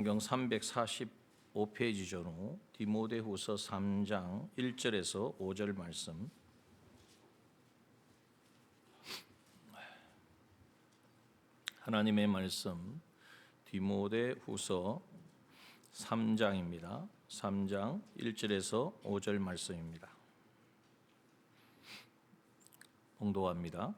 성경 345페이지 전후 디모데후서 3장 1절에서 5절 말씀. 하나님의 말씀 디모데후서 3장입니다. 3장 1절에서 5절 말씀입니다. 봉독합니다.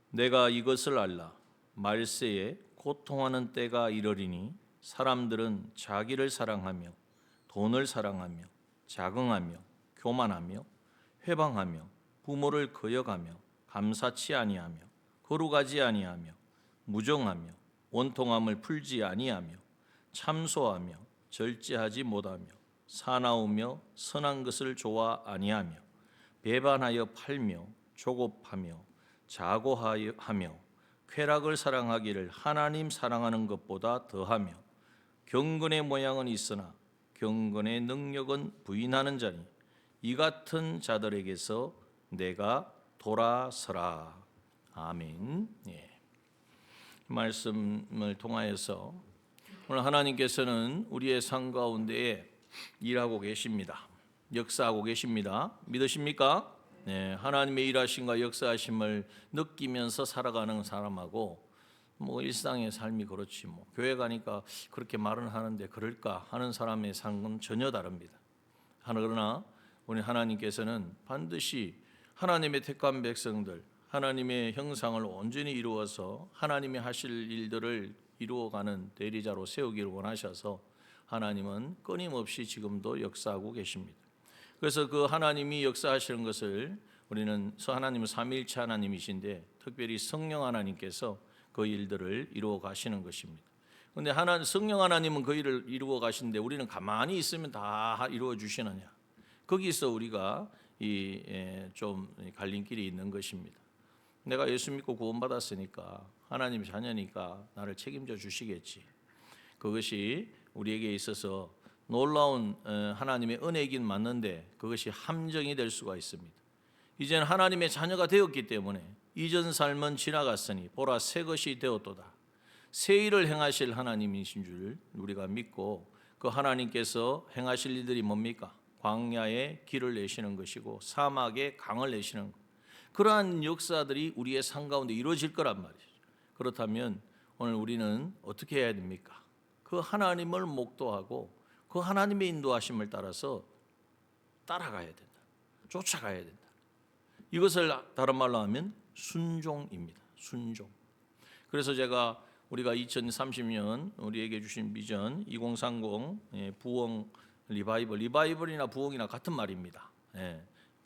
내가 이것을 알라. 말세에 고통하는 때가 이르리니 사람들은 자기를 사랑하며 돈을 사랑하며 자긍하며 교만하며 회방하며 부모를 거역하며 감사치 아니하며 거룩하지 아니하며 무정하며 원통함을 풀지 아니하며 참소하며 절제하지 못하며 사나우며 선한 것을 좋아 아니하며 배반하여 팔며 조급하며 자고하며 쾌락을 사랑하기를 하나님 사랑하는 것보다 더하며 경건의 모양은 있으나 경건의 능력은 부인하는 자니 이 같은 자들에게서 내가 돌아서라. 아멘. 말씀을 통하여서 오늘 하나님께서는 우리의 삶 가운데에 일하고 계십니다. 역사하고 계십니다. 믿으십니까? 네, 하나님의 일하심과 역사하심을 느끼면서 살아가는 사람하고 일상의 삶이 그렇지 교회 가니까 그렇게 말은 하는데 그럴까 하는 사람의 삶은 전혀 다릅니다. 그러나 우리 하나님께서는 반드시 하나님의 택한 백성들, 하나님의 형상을 온전히 이루어서 하나님이 하실 일들을 이루어가는 대리자로 세우기를 원하셔서 하나님은 끊임없이 지금도 역사하고 계십니다. 그래서 그 하나님이 역사하시는 것을 우리는 하나님은 삼위일체 하나님이신데 특별히 성령 하나님께서 그 일들을 이루어 가시는 것입니다. 그런데 성령 하나님은 그 일을 이루어 가시는데 우리는 가만히 있으면 다 이루어 주시느냐? 거기서 우리가 좀 갈림길이 있는 것입니다. 내가 예수 믿고 구원받았으니까 하나님 자녀니까 나를 책임져 주시겠지. 그것이 우리에게 있어서 놀라운 하나님의 은혜이긴 맞는데 그것이 함정이 될 수가 있습니다. 이제는 하나님의 자녀가 되었기 때문에 이전 삶은 지나갔으니 보라 새 것이 되었도다. 새 일을 행하실 하나님이신 줄 우리가 믿고 그 하나님께서 행하실 일들이 뭡니까? 광야에 길을 내시는 것이고 사막에 강을 내시는 것. 그러한 역사들이 우리의 삶 가운데 이루어질 거란 말이죠. 그렇다면 오늘 우리는 어떻게 해야 됩니까? 그 하나님을 목도하고 그 하나님의 인도하심을 따라서 따라가야 된다. 쫓아가야 된다. 이것을 다른 말로 하면 순종입니다. 순종. 그래서 우리가 2030년 우리에게 주신 비전 2030 부흥 리바이벌이나 부흥이나 같은 말입니다.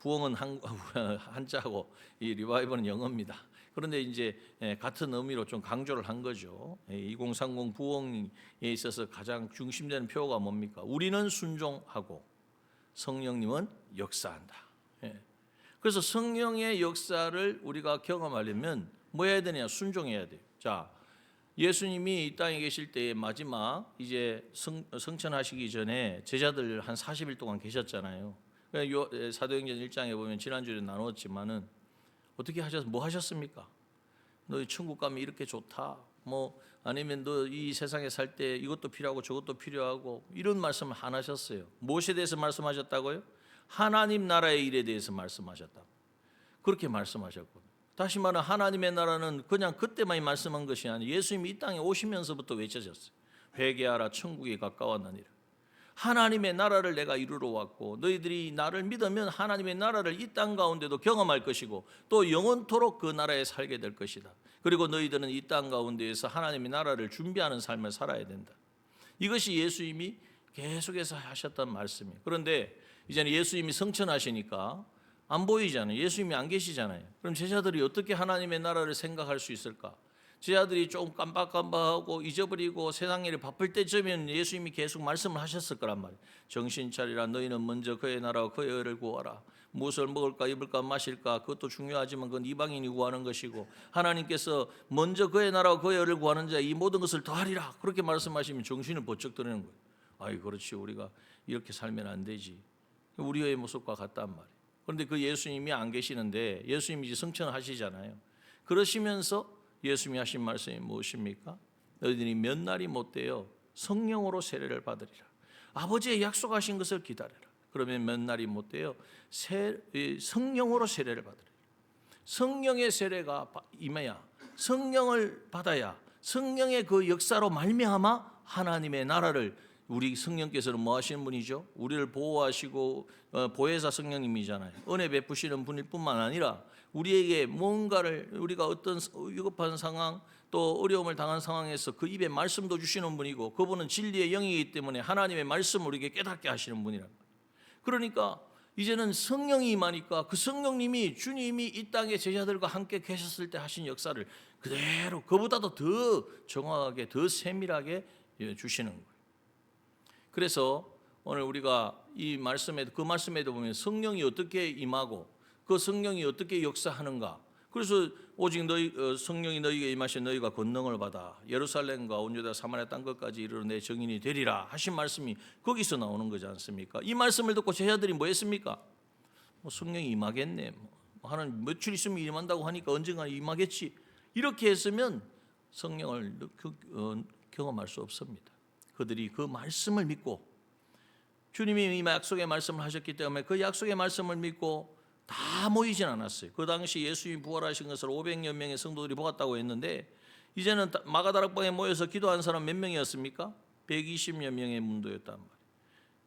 부흥은 한자고 이 리바이벌은 영어입니다. 그런데 이제 같은 의미로 좀 강조를 한 거죠. 2030 부흥에 있어서 가장 중심되는 표가 뭡니까? 우리는 순종하고 성령님은 역사한다. 그래서 성령의 역사를 우리가 경험하려면 뭐 해야 되냐? 순종해야 돼요. 자, 예수님이 이 땅에 계실 때의 마지막 이제 성천하시기 전에 제자들 한 40일 동안 계셨잖아요. 사도행전 1장에 보면 지난주에 나눴지만은 어떻게 뭐 하셨습니까? 너 천국 가면 이렇게 좋다. 아니면 너 이 세상에 살 때 이것도 필요하고 저것도 필요하고 이런 말씀을 안 하셨어요. 무엇에 대해서 말씀하셨다고요? 하나님 나라의 일에 대해서 말씀하셨다. 그렇게 말씀하셨거든요. 다시 말하면 하나님의 나라는 그냥 그때만 말씀한 것이 아니라 예수님이 이 땅에 오시면서부터 외쳐졌어요. 회개하라 천국이 가까웠느니라. 하나님의 나라를 내가 이루러 왔고 너희들이 나를 믿으면 하나님의 나라를 이 땅 가운데도 경험할 것이고 또 영원토록 그 나라에 살게 될 것이다. 그리고 너희들은 이 땅 가운데에서 하나님의 나라를 준비하는 삶을 살아야 된다. 이것이 예수님이 계속해서 하셨던 말씀이에요. 그런데 이제는 예수님이 성천하시니까 안 보이잖아요. 예수님이 안 계시잖아요. 그럼 제자들이 어떻게 하나님의 나라를 생각할 수 있을까? 제자들이 좀 깜빡깜빡하고 잊어버리고 세상 일에 바쁠 때쯤엔 예수님이 계속 말씀을 하셨을 거란 말이에요. 정신 차리라. 너희는 먼저 그의 나라와 그의 의를 구하라. 무엇을 먹을까 입을까 마실까 그것도 중요하지만 그건 이방인이 구하는 것이고 하나님께서 먼저 그의 나라와 그의 의를 구하는 자 이 모든 것을 더하리라. 그렇게 말씀하시면 정신을 번쩍 드는 거예요. 아이 그렇지 우리가 이렇게 살면 안 되지. 우리의 모습과 같단 말이에요. 그런데 그 예수님이 안 계시는데 예수님이 이제 성천하시잖아요. 그러시면서 예수님이 하신 말씀이 무엇입니까? 너희들이 몇 날이 못 돼요. 성령으로 세례를 받으리라. 아버지의 약속하신 것을 기다려라. 그러면 몇 날이 못 돼요. 성령으로 세례를 받으리라. 성령의 세례가 임해야, 성령을 받아야 성령의 그 역사로 말미암아 하나님의 나라를, 우리 성령께서는 뭐 하시는 분이죠? 우리를 보호하시고 보혜사 성령님이잖아요. 은혜 베푸시는 분일 뿐만 아니라 우리에게 뭔가를, 우리가 어떤 위급한 상황 또 어려움을 당한 상황에서 그 입에 말씀도 주시는 분이고, 그분은 진리의 영이기 때문에 하나님의 말씀을 우리에게 깨닫게 하시는 분이란 말이에요. 그러니까 이제는 성령이 임하니까 그 성령님이 주님이 이 땅에 제자들과 함께 계셨을 때 하신 역사를 그대로 그보다도 더 정확하게, 더 세밀하게 주시는 거예요. 그래서 오늘 우리가 이 말씀에도, 그 말씀에도 보면 성령이 어떻게 임하고 그 성령이 어떻게 역사하는가. 그래서 오직 성령이 너희에게 임하신 너희가 권능을 받아 예루살렘과 온 유다 사마리아 땅 끝까지 이르러 내 증인이 되리라 하신 말씀이 거기서 나오는 거지 않습니까? 이 말씀을 듣고 제자들이 뭐 했습니까? 성령이 임하겠네, 하는 며칠 있으면 임한다고 하니까 언젠가 임하겠지, 이렇게 했으면 성령을 경험할 수 없습니다. 그들이 그 말씀을 믿고, 주님이 이 약속의 말씀을 하셨기 때문에 그 약속의 말씀을 믿고 다 모이진 않았어요. 그 당시 예수님이 부활하신 것을 500여 명의 성도들이 보았다고 했는데, 이제는 마가다락방에 모여서 기도한 사람 몇 명이었습니까? 120여 명의 문도였단 말이에요.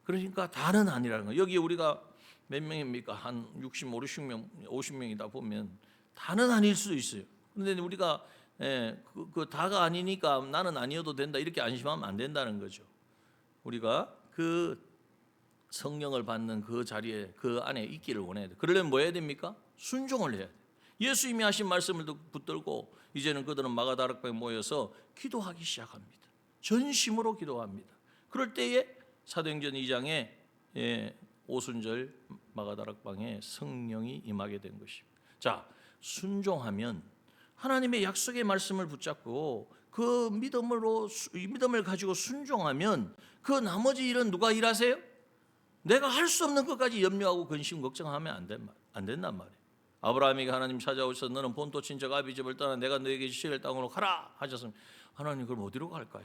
그러니까 다는 아니라는 거예요. 여기 우리가 몇 명입니까? 한 60, 50명이다 보면 다는 아닐 수도 있어요. 그런데 우리가 그 다가 아니니까 나는 아니어도 된다 이렇게 안심하면 안 된다는 거죠. 우리가 그 성령을 받는 그 자리에, 그 안에 있기를 원해야 돼. 그러려면 뭐 해야 됩니까? 순종을 해야 돼. 예수님이 하신 말씀을 붙들고 이제는 그들은 마가다락방에 모여서 기도하기 시작합니다. 전심으로 기도합니다. 그럴 때에 사도행전 2장에 오순절 마가다락방에 성령이 임하게 된 것입니다. 자, 순종하면, 하나님의 약속의 말씀을 붙잡고 그 믿음을 가지고 순종하면 그 나머지 일은 누가 일하세요? 내가 할 수 없는 것까지 염려하고 근심 걱정하면 안 된단 말이에요. 아브라함에게 하나님 찾아오셔서 너는 본토 친척 아비 집을 떠나 내가 너에게 주실 땅으로 가라 하셨으면, 하나님 그럼 어디로 갈까요?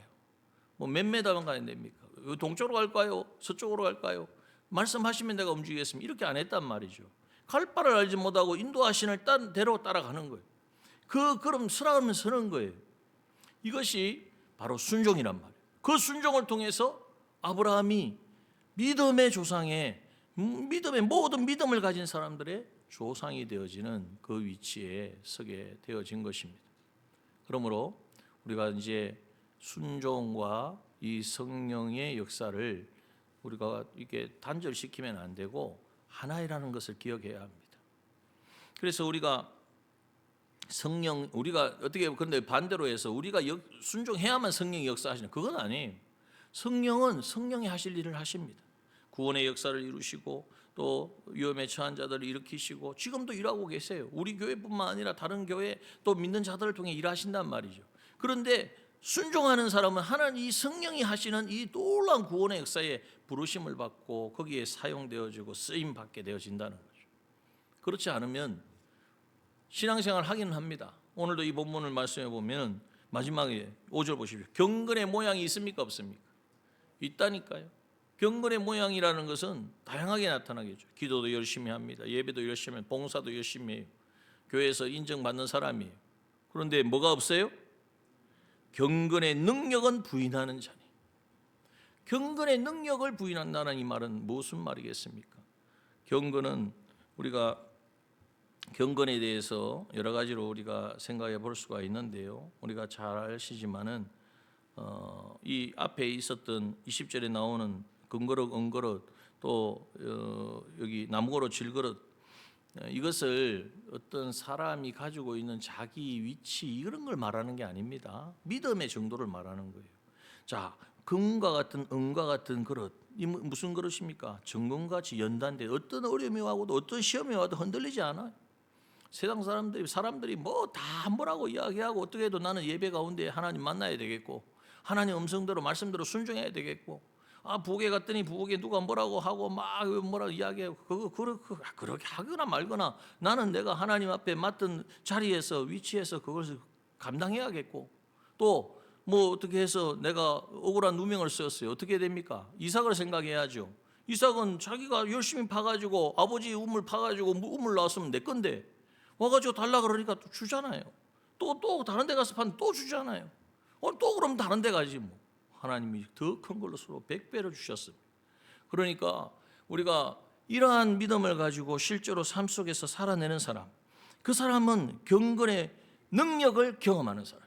몇 메다만 가야 됩니까? 동쪽으로 갈까요? 서쪽으로 갈까요? 말씀하시면 내가 움직이겠습니다. 이렇게 안 했단 말이죠. 갈 바를 알지 못하고 인도하시는 대로 따라가는 거예요. 그럼 서라면 서는 거예요. 이것이 바로 순종이란 말이에요. 그 순종을 통해서 아브라함이 믿음의 조상의, 믿음의 모든 믿음을 가진 사람들의 조상이 되어지는 그 위치에 서게 되어진 것입니다. 그러므로 우리가 이제 순종과 이 성령의 역사를 우리가 이렇게 단절시키면 안 되고 하나이라는 것을 기억해야 합니다. 그래서 우리가 어떻게, 그런데 반대로 해서 우리가 순종해야만 성령이 역사하시는, 그건 아니에요. 성령은 성령이 하실 일을 하십니다. 구원의 역사를 이루시고 또 위험에 처한 자들을 일으키시고 지금도 일하고 계세요. 우리 교회뿐만 아니라 다른 교회 또 믿는 자들을 통해 일하신단 말이죠. 그런데 순종하는 사람은 하나님 이 성령이 하시는 이 놀라운 구원의 역사에 부르심을 받고 거기에 사용되어지고 쓰임 받게 되어진다는 거죠. 그렇지 않으면 신앙생활 하기는 합니다. 오늘도 이 본문을 말씀해 보면 마지막에 5절 보십시오. 경건의 모양이 있습니까 없습니까? 있다니까요. 경건의 모양이라는 것은 다양하게 나타나겠죠. 기도도 열심히 합니다. 예배도 열심히 합니다. 봉사도 열심히 해요. 교회에서 인정받는 사람이에요. 그런데 뭐가 없어요? 경건의 능력은 부인하는 자니. 경건의 능력을 부인한다는 이 말은 무슨 말이겠습니까? 경건은 우리가 경건에 대해서 여러 가지로 우리가 생각해 볼 수가 있는데요. 우리가 잘 아시지만은 이 앞에 있었던 20절에 나오는 금그릇, 은그릇, 또 여기 나무그릇, 질그릇, 이것을 어떤 사람이 가지고 있는 자기 위치 이런 걸 말하는 게 아닙니다. 믿음의 정도를 말하는 거예요. 자, 금과 같은 은과 같은 그릇, 이 무슨 그릇입니까? 정금같이 연단돼 어떤 어려움이 와도 어떤 시험이 와도 흔들리지 않아요. 세상 사람들이 뭐 다 뭐라고 이야기하고 어떻게 해도 나는 예배 가운데 하나님 만나야 되겠고 하나님 음성대로 말씀대로 순종해야 되겠고, 부엌에 갔더니 부엌에 누가 뭐라고 하고 막 뭐라고 이야기하고 그렇게 하거나 말거나 나는 내가 하나님 앞에 맡은 자리에서 위치에서 그것을 감당해야겠고, 또 뭐 어떻게 해서 내가 억울한 누명을 쓰였어요. 어떻게 됩니까? 이삭을 생각해야죠. 이삭은 자기가 열심히 파가지고 아버지 우물 파가지고 우물 나왔으면 내 건데 와가지고 달라 그러니까 또 주잖아요. 또 다른 데 가서 파면 또 주잖아요. 또 그럼 다른 데 가지 뭐. 하나님이 더 큰 걸로 서로 100배로 주셨습니다. 그러니까 우리가 이러한 믿음을 가지고 실제로 삶 속에서 살아내는 사람, 그 사람은 경건의 능력을 경험하는 사람.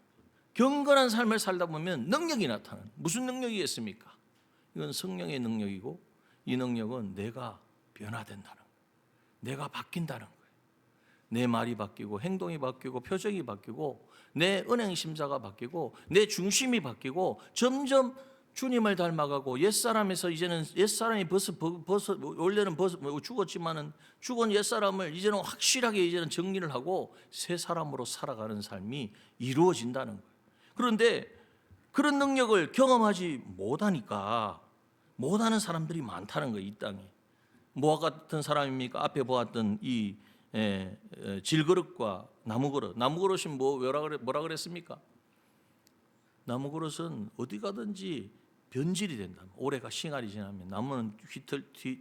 경건한 삶을 살다 보면 능력이 나타나는, 무슨 능력이겠습니까? 이건 성령의 능력이고, 이 능력은 내가 변화된다는 거예요. 내가 바뀐다는 거예요. 내 말이 바뀌고 행동이 바뀌고 표정이 바뀌고 내 은행 심사가 바뀌고 내 중심이 바뀌고 점점 주님을 닮아가고 옛사람에서 이제는 옛사람이 원래는 죽었지만은 죽은 옛사람을 이제는 확실하게 이제는 정리를 하고 새 사람으로 살아가는 삶이 이루어진다는 거예요. 그런데 그런 능력을 경험하지 못하니까 못하는 사람들이 많다는 거예요. 이 땅에. 뭐와 같은 사람입니까? 앞에 보았던 이 질그릇과 나무그릇. 나무그릇이 뭐라 그랬습니까? 나무그릇은 어디 가든지 변질이 된다. 오래가 시간이 지나면 나무는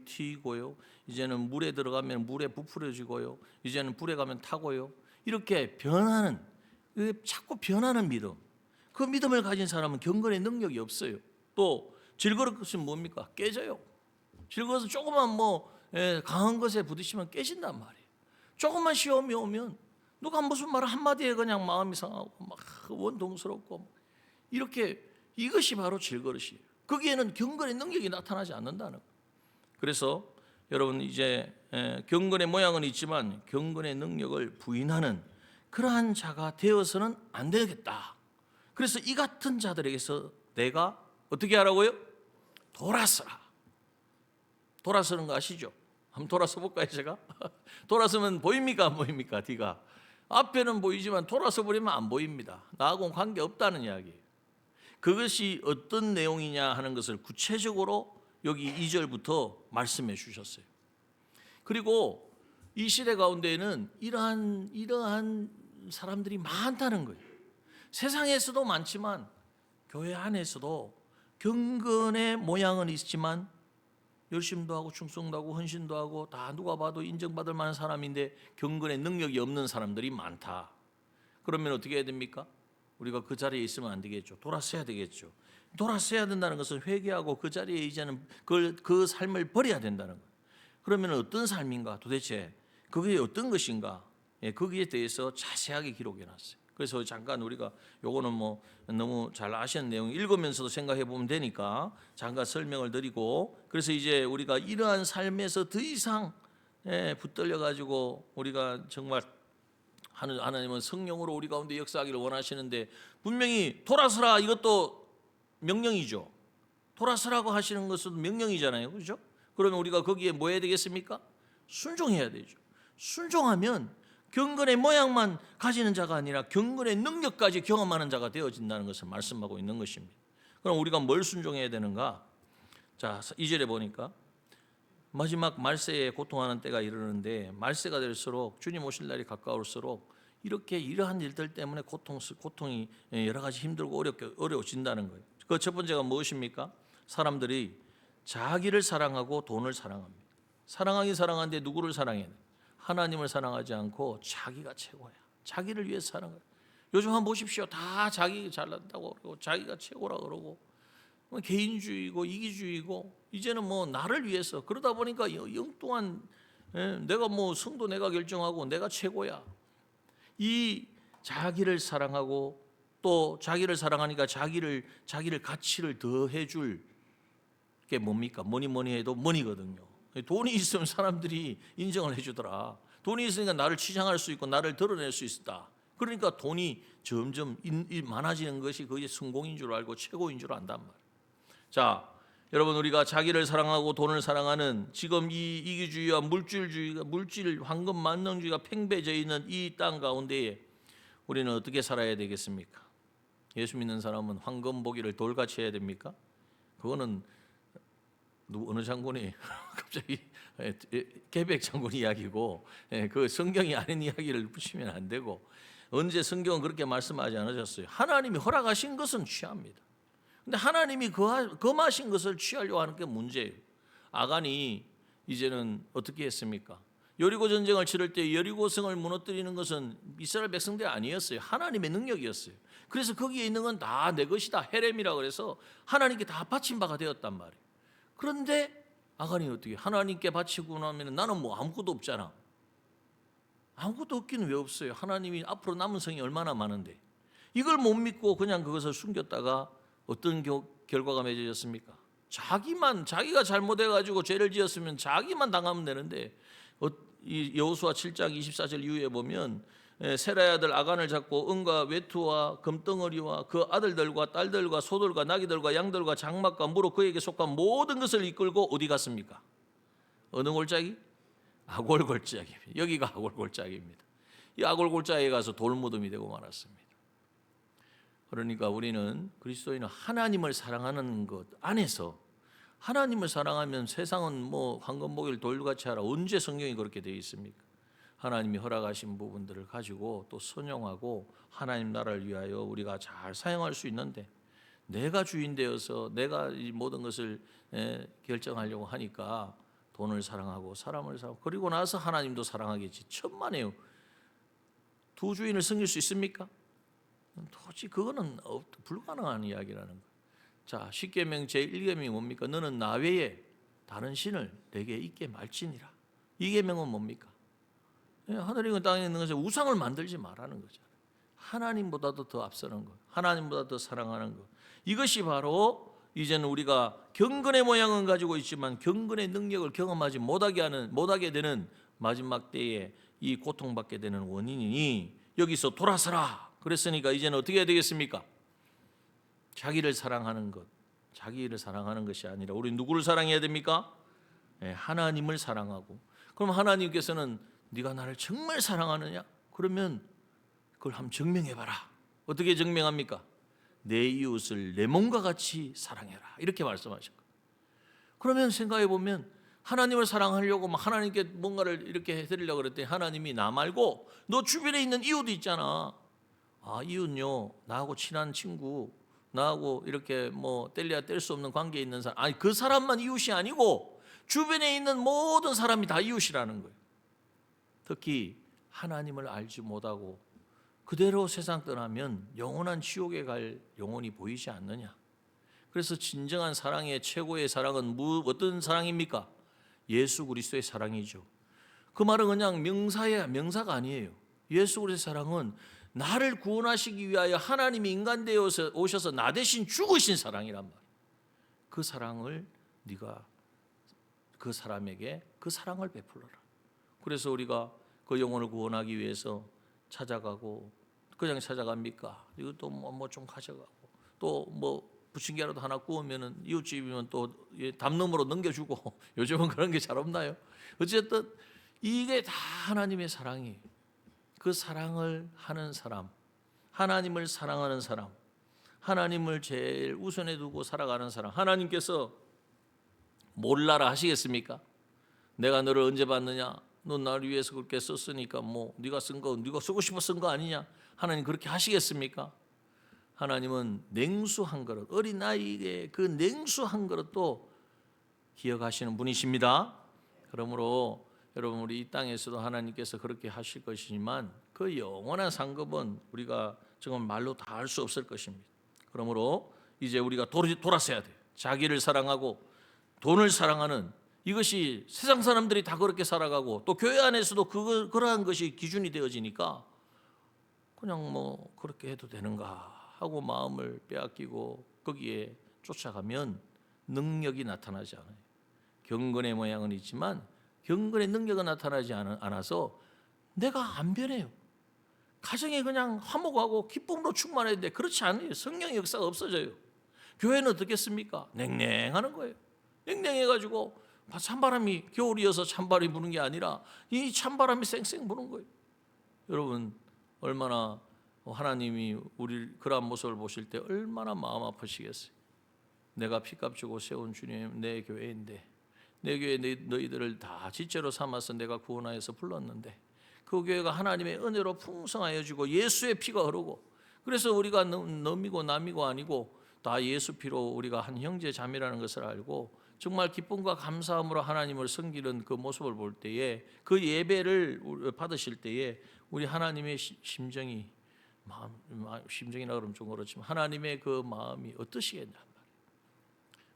튀고요. 이제는 물에 들어가면 물에 부풀어지고요. 이제는 불에 가면 타고요. 이렇게 변하는, 자꾸 변하는 믿음. 그 믿음을 가진 사람은 경건의 능력이 없어요. 또 질그릇은 뭡니까? 깨져요. 질그릇은 조금만 강한 것에 부딪히면 깨진단 말이에요. 조금만 시험이 오면 누가 무슨 말 한마디에 그냥 마음이 상하고 막 원동스럽고 이렇게, 이것이 바로 질그릇이에요. 거기에는 경건의 능력이 나타나지 않는다는 거예요. 그래서 여러분 이제 경건의 모양은 있지만 경건의 능력을 부인하는 그러한 자가 되어서는 안 되겠다. 그래서 이 같은 자들에게서 내가 어떻게 하라고요? 돌아서라. 돌아서는 거 아시죠? 한번 돌아서 볼까요, 제가? 돌아서면 보입니까, 안 보입니까, 뒤가? 앞에는 보이지만 돌아서 버리면 안 보입니다. 나하고는 관계없다는 이야기예요. 그것이 어떤 내용이냐 하는 것을 구체적으로 여기 2절부터 말씀해 주셨어요. 그리고 이 시대 가운데에는 이러한 사람들이 많다는 거예요. 세상에서도 많지만 교회 안에서도 경건의 모양은 있지만 열심도 하고 충성도 하고 헌신도 하고 다 누가 봐도 인정받을 만한 사람인데 경건의 능력이 없는 사람들이 많다. 그러면 어떻게 해야 됩니까? 우리가 그 자리에 있으면 안 되겠죠. 돌아서야 되겠죠. 돌아서야 된다는 것은 회개하고 그 자리에 이제는 그 삶을 버려야 된다는 거예요. 그러면 어떤 삶인가? 도대체 그게 어떤 것인가? 거기에 대해서 자세하게 기록해 놨어요. 그래서 잠깐 우리가 요거는 너무 잘 아시는 내용 읽으면서도 생각해 보면 되니까 잠깐 설명을 드리고, 그래서 이제 우리가 이러한 삶에서 더 이상 붙들려 가지고 우리가 정말 하나님은 성령으로 우리 가운데 역사하기를 원하시는데, 분명히 돌아서라 이것도 명령이죠. 돌아서라고 하시는 것은 명령이잖아요. 그렇죠? 그러면 우리가 거기에 뭐 해야 되겠습니까? 순종해야 되죠. 순종하면 경건의 모양만 가지는 자가 아니라 경건의 능력까지 경험하는 자가 되어진다는 것을 말씀하고 있는 것입니다. 그럼 우리가 뭘 순종해야 되는가? 자, 2절에 보니까 마지막 말세에 고통하는 때가 이르는데, 말세가 될수록 주님 오실 날이 가까울수록 이렇게 이러한 일들 때문에 고통이 여러 가지 힘들고 어려워진다는 거예요. 그 첫 번째가 무엇입니까? 사람들이 자기를 사랑하고 돈을 사랑합니다. 사랑하긴 사랑하는데 누구를 사랑해야 돼? 하나님을 사랑하지 않고 자기가 최고야. 자기를 위해서 사는 거야. 요즘 한번 보십시오. 다 자기 잘난다고 그러고 자기가 최고라 그러고 개인주의고 이기주의고 이제는 나를 위해서, 그러다 보니까 영뚱한 내가 성도 내가 결정하고 내가 최고야. 이 자기를 사랑하고 또 자기를 사랑하니까 자기를 가치를 더해 줄 게 뭡니까? 뭐니 해도 머니거든요. 돈이 있으면 사람들이 인정을 해주더라. 돈이 있으니까 나를 치장할 수 있고 나를 드러낼 수 있다. 그러니까 돈이 점점 많아지는 것이 그게 성공인 줄 알고 최고인 줄 안단 말이에요. 자, 여러분 우리가 자기를 사랑하고 돈을 사랑하는 지금 이 이기주의와 물질주의가 물질 황금 만능주의가 팽배져 있는 이 땅 가운데에 우리는 어떻게 살아야 되겠습니까? 예수 믿는 사람은 황금 보기를 돌같이 해야 됩니까? 그거는 어느 장군이 갑자기 계백 장군 이야기고 그 성경이 아닌 이야기를 붙이면 안 되고, 언제 성경은 그렇게 말씀하지 않으셨어요. 하나님이 허락하신 것은 취합니다. 근데 하나님이 금하신 것을 취하려고 하는 게 문제예요. 아간이 이제는 어떻게 했습니까? 여리고 전쟁을 치를 때 여리고성을 무너뜨리는 것은 이스라엘 백성들이 아니었어요. 하나님의 능력이었어요. 그래서 거기에 있는 건 다 내 것이다. 헤렘이라 그래서 하나님께 다 바친 바가 되었단 말이에요. 그런데 아간이 어떻게 하나님께 바치고 나면 나는 뭐 아무것도 없잖아. 아무것도 없기는 왜 없어요? 하나님이 앞으로 남은 성이 얼마나 많은데. 이걸 못 믿고 그냥 그것을 숨겼다가 어떤 결과가 맺어졌습니까? 자기가 잘못해가지고 죄를 지었으면 자기만 당하면 되는데, 이 여호수아 7장 24절 이후에 보면 세라의 아들 아간을 잡고 은과 외투와 금덩어리와 그 아들들과 딸들과 소들과 나귀들과 양들과 장막과 무로 그에게 속한 모든 것을 이끌고 어디 갔습니까? 어느 골짜기? 아골 골짜기입니다. 여기가 아골 골짜기입니다. 이 아골 골짜기에 가서 돌무덤이 되고 말았습니다. 그러니까 우리는 그리스도인은 하나님을 사랑하는 것 안에서, 하나님을 사랑하면 세상은 뭐 황금보기를 돌같이 하라, 언제 성경이 그렇게 되어 있습니까? 하나님이 허락하신 부분들을 가지고 또 선용하고 하나님 나라를 위하여 우리가 잘 사용할 수 있는데, 내가 주인 되어서 내가 이 모든 것을 결정하려고 하니까 돈을 사랑하고 사람을 사랑하고, 그리고 나서 하나님도 사랑하겠지. 천만에요. 두 주인을 섬길 수 있습니까? 도저히 그거는 불가능한 이야기라는 거예요. 자, 십계명 제1계명이 뭡니까? 너는 나 외에 다른 신을 내게 있게 말지니라. 이 계명은 뭡니까? 하늘에 있는 땅에 있는 것에 우상을 만들지 말라는 거죠. 하나님보다도 더 앞서는 것, 하나님보다 더 사랑하는 것. 이것이 바로 이제는 우리가 경건의 모양은 가지고 있지만 경건의 능력을 경험하지 못하게 되는 마지막 때에 이 고통받게 되는 원인이니, 여기서 돌아서라. 그랬으니까 이제는 어떻게 해야 되겠습니까? 자기를 사랑하는 것, 자기를 사랑하는 것이 아니라 우리 누구를 사랑해야 됩니까? 하나님을 사랑하고. 그럼 하나님께서는 네가 나를 정말 사랑하느냐? 그러면 그걸 한번 증명해봐라. 어떻게 증명합니까? 내 이웃을 내 몸과 같이 사랑해라. 이렇게 말씀하셨거든요. 그러면 생각해보면 하나님을 사랑하려고 하나님께 뭔가를 이렇게 해드리려고 그랬더니 하나님이 나 말고 너 주변에 있는 이웃도 있잖아. 아, 이웃요, 나하고 친한 친구, 나하고 이렇게 뭐 뗄래야 뗄 수 없는 관계에 있는 사람, 아니 그 사람만 이웃이 아니고 주변에 있는 모든 사람이 다 이웃이라는 거예요. 특히 하나님을 알지 못하고 그대로 세상 떠나면 영원한 지옥에 갈 영혼이 보이지 않느냐. 그래서 진정한 사랑의 최고의 사랑은 어떤 사랑입니까? 예수 그리스도의 사랑이죠. 그 말은 그냥 명사가 아니에요. 예수 그리스도의 사랑은 나를 구원하시기 위하여 하나님이 인간 되어 오셔서 나 대신 죽으신 사랑이란 말이에요. 그 사랑을 네가 그 사람에게 그 사랑을 베풀어라. 그래서 우리가 그 영혼을 구원하기 위해서 찾아가고, 그냥 찾아갑니까? 이것도 뭐 좀 가져가고, 또 뭐 부침개라도 하나 구우면은 이웃집이면 또 담norm으로 넘겨주고 요즘은 그런 게 잘 없나요? 어쨌든 이게 다 하나님의 사랑이에요. 그 사랑을 하는 사람, 하나님을 사랑하는 사람, 하나님을 제일 우선에 두고 살아가는 사람, 하나님께서 몰라라 하시겠습니까? 내가 너를 언제 봤느냐? 너 나를 위해서 그렇게 썼으니까 뭐 네가 쓴 거, 네가 쓰고 싶어 쓴 거 아니냐? 하나님 그렇게 하시겠습니까? 하나님은 냉수 한 그릇, 어린아이의 그 냉수 한 그릇도 기억하시는 분이십니다. 그러므로 여러분, 우리 이 땅에서도 하나님께서 그렇게 하실 것이지만 그 영원한 상급은 우리가 정말 말로 다 할 수 없을 것입니다. 그러므로 이제 우리가 돌아서야 돼요. 자기를 사랑하고 돈을 사랑하는, 이것이 세상 사람들이 다 그렇게 살아가고 또 교회 안에서도 그러한 것이 기준이 되어지니까 그냥 뭐 그렇게 해도 되는가 하고 마음을 빼앗기고 거기에 쫓아가면 능력이 나타나지 않아요. 경건의 모양은 있지만 경건의 능력은 나타나지 않아서 내가 안 변해요. 가정에 그냥 화목하고 기쁨으로 충만했는데 그렇지 않아요. 성령의 역사가 없어져요. 교회는 어떻겠습니까? 냉랭하는 거예요. 냉랭해가지고 찬바람이, 겨울이어서 찬바람이 부는 게 아니라 이 찬바람이 쌩쌩 부는 거예요. 여러분, 얼마나 하나님이 우리 그러한 모습을 보실 때 얼마나 마음 아프시겠어요. 내가 피값 주고 세운 주님, 내 교회인데, 내 교회에 너희들을 다 지체로 삼아서 내가 구원하여서 불렀는데 그 교회가 하나님의 은혜로 풍성하여지고 예수의 피가 흐르고, 그래서 우리가 너미고 남이고 아니고 다 예수 피로 우리가 한 형제 자매라는 것을 알고 정말 기쁨과 감사함으로 하나님을 섬기는 그 모습을 볼 때에, 그 예배를 받으실 때에 우리 하나님의 심정이, 심정이라 그러면 좀 그렇지만 하나님의 그 마음이 어떠시겠냐 말이에요.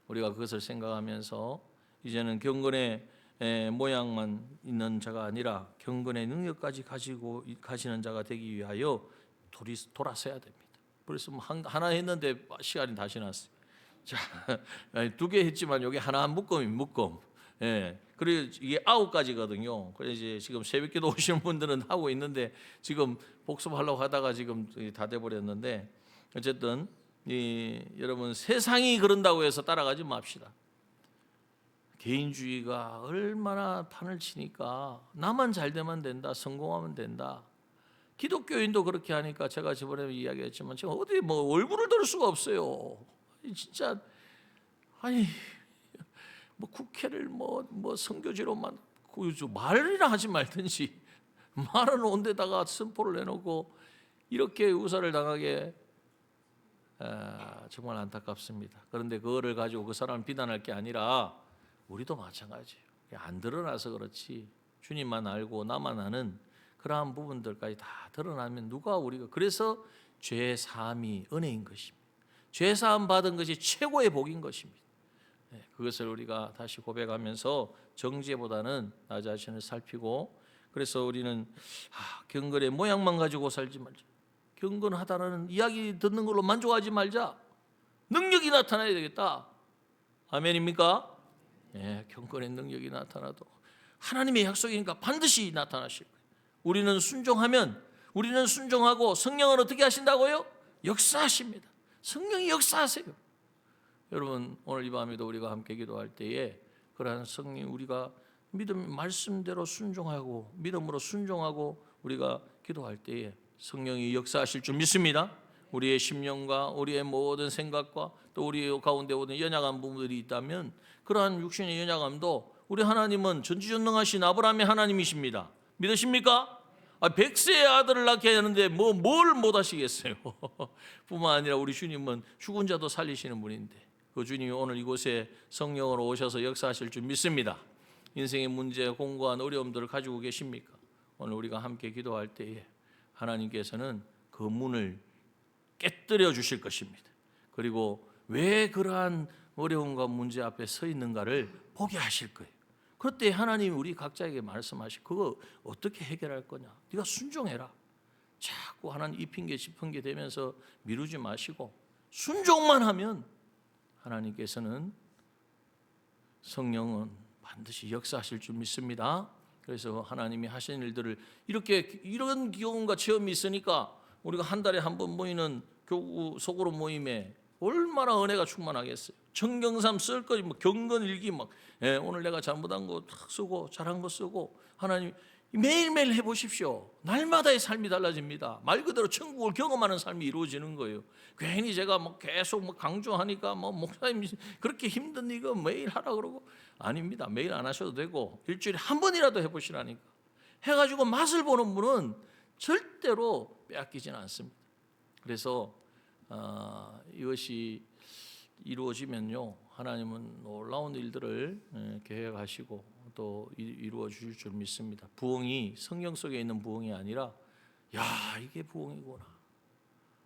우리가 그것을 생각하면서 이제는 경건의 모양만 있는 자가 아니라 경건의 능력까지 가지고 가시는 자가 되기 위하여 돌아서야 됩니다. 그래서 하나 했는데 시간이 다 지났어요. 자, 2개 했지만 여기 하나 묶음. 예. 그리고 이게 9가지거든요. 그래서 이제 지금 새벽기도 오시는 분들은 하고 있는데 지금 복습하려고 하다가 지금 다 돼버렸는데, 어쨌든 여러분, 세상이 그런다고 해서 따라가지 맙시다. 개인주의가 얼마나 판을 치니까 나만 잘 되면 된다, 성공하면 된다. 기독교인도 그렇게 하니까 제가 저번에 이야기했지만 제가 어디 뭐 얼굴을 들 수가 없어요. 진짜 아니 뭐 국회를 뭐 선교지로만 말이나 하지 말든지 말은 온 데다가 선포를 해놓고 이렇게 유사를 당하게, 정말 안타깝습니다. 그런데 그거를 가지고 그 사람을 비난할 게 아니라 우리도 마찬가지예요. 안 드러나서 그렇지 주님만 알고 나만 아는 그러한 부분들까지 다 드러나면 우리가 그래서 죄 사함이 은혜인 것입니다. 죄 사함 받은 것이 최고의 복인 것입니다. 그것을 우리가 다시 고백하면서 정죄보다는 나 자신을 살피고, 그래서 우리는 경건의 모양만 가지고 살지 말자. 경건하다는 이야기 듣는 걸로 만족하지 말자. 능력이 나타나야 되겠다. 아멘입니까? 경건의 능력이 나타나도 하나님의 약속이니까 반드시 나타나실 거예요. 우리는 순종하고 성령은 어떻게 하신다고요? 역사하십니다. 성령이 역사하세요. 여러분, 오늘 이 밤에도 우리가 함께 기도할 때에 그러한 성령, 우리가 믿음 말씀대로 순종하고 믿음으로 순종하고 우리가 기도할 때에 성령이 역사하실 줄 믿습니다. 우리의 심령과 우리의 모든 생각과 또 우리 가운데 오는 연약한 부분들이 있다면 그러한 육신의 연약함도 우리 하나님은 전지전능하신 아브라함의 하나님이십니다. 믿으십니까? 100세의 아들을 낳게 하는데 뭘 못하시겠어요. 뿐만 아니라 우리 주님은 죽은 자도 살리시는 분인데 그 주님이 오늘 이곳에 성령으로 오셔서 역사하실 줄 믿습니다. 인생의 문제, 공고한 어려움들을 가지고 계십니까? 오늘 우리가 함께 기도할 때에 하나님께서는 그 문을 깨뜨려 주실 것입니다. 그리고 왜 그러한 어려움과 문제 앞에 서 있는가를 보게 하실 거예요. 그때 하나님이 우리 각자에게 말씀하시고 그거 어떻게 해결할 거냐? 네가 순종해라. 자꾸 하나님 이 핑계 저 핑계 대면서 미루지 마시고 순종만 하면 하나님께서는 성령은 반드시 역사하실 줄 믿습니다. 그래서 하나님이 하신 일들을 이런 경험과 체험이 있으니까 우리가 한 달에 한 번 모이는 교구 소그룹 모임에 얼마나 은혜가 충만하겠어요. 청경삼 쓸 거지 경건 일기 오늘 내가 잘못한 거 탁 쓰고 잘한 거 쓰고, 하나님 매일매일 해보십시오. 날마다의 삶이 달라집니다. 말 그대로 천국을 경험하는 삶이 이루어지는 거예요. 괜히 제가 계속 강조하니까 목사님 그렇게 힘든 이거 매일 하라 그러고, 아닙니다. 매일 안 하셔도 되고 일주일에 한 번이라도 해보시라니까. 해가지고 맛을 보는 분은 절대로 빼앗기지는 않습니다. 그래서 이것이 이루어지면요, 하나님은 놀라운 일들을 계획하시고 또 이루어 주실 줄 믿습니다. 부흥이 성경 속에 있는 부흥이 아니라 이게 부흥이구나,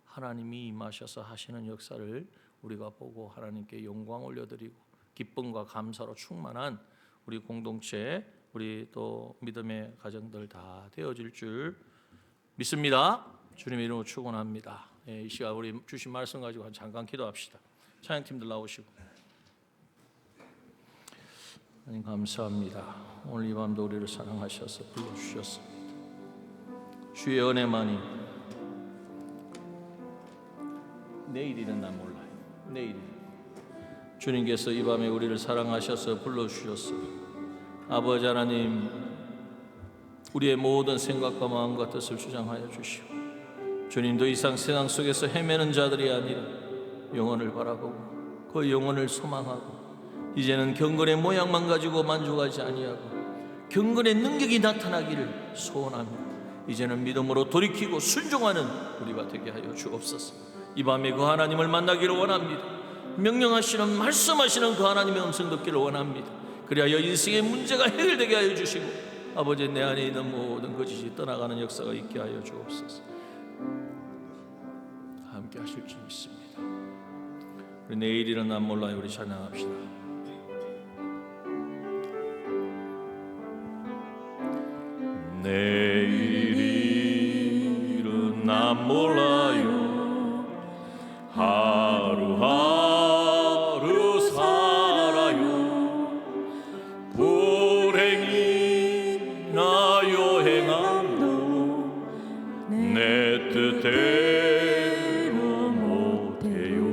하나님이 임하셔서 하시는 역사를 우리가 보고 하나님께 영광 올려드리고 기쁨과 감사로 충만한 우리 공동체, 우리 또 믿음의 가정들 다 되어질 줄 믿습니다. 주님의 이름으로 축원합니다. 이 시간 우리 주신 말씀 가지고 잠깐 기도합시다. 찬양팀들 나오시고. 하나님 감사합니다. 오늘 이 밤도 우리를 사랑하셔서 불러주셨습니다. 주의 은혜만이, 내일이는 난 몰라요. 내일이 주님께서 이 밤에 우리를 사랑하셔서 불러주셨어요. 아버지 하나님, 우리의 모든 생각과 마음과 뜻을 주장하여 주시고, 주님 더 이상 세상 속에서 헤매는 자들이 아니라 영혼을 바라보고 그 영혼을 소망하고 이제는 경건의 모양만 가지고 만족하지 아니하고 경건의 능력이 나타나기를 소원합니다. 이제는 믿음으로 돌이키고 순종하는 우리가 되게 하여 주옵소서. 이 밤에 그 하나님을 만나기를 원합니다. 명령하시는 말씀하시는 그 하나님의 음성 듣기를 원합니다. 그리하여 인생의 문제가 해결되게 하여 주시고 아버지 내 안에 있는 모든 거짓이 떠나가는 역사가 있게 하여 주옵소서. 함께 하실 줄 믿습니다. 우리 내일이란 난 몰라요. 우리 찬양합시다. 내일은 난 몰라요. 하루하루 살아요. 불행이나 여행함도 내 뜻대로 못해요.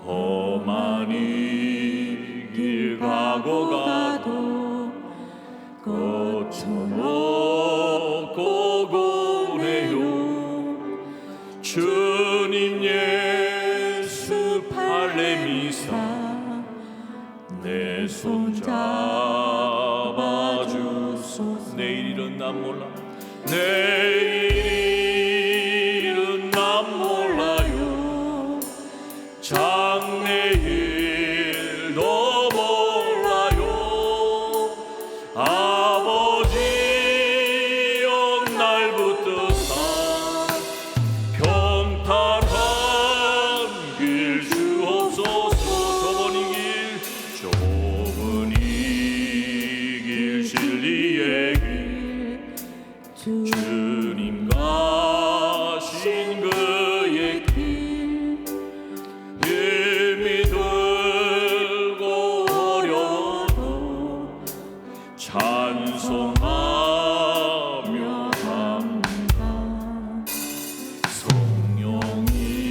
험한 이 길 가고 가도 거쳐놓고 고네요. 주님 예수 팔레미사 내 손 잡아주소서. 내일은 난 몰라. 내일은 난 몰라요. 장래일도 몰라요. 아버지 날 붙드사 평탄한 길 주옵소서. 좁은 이 길 진리의 길 주님 가신 그의 길 힘이 들고 어려워도 찬송하며 갑니다.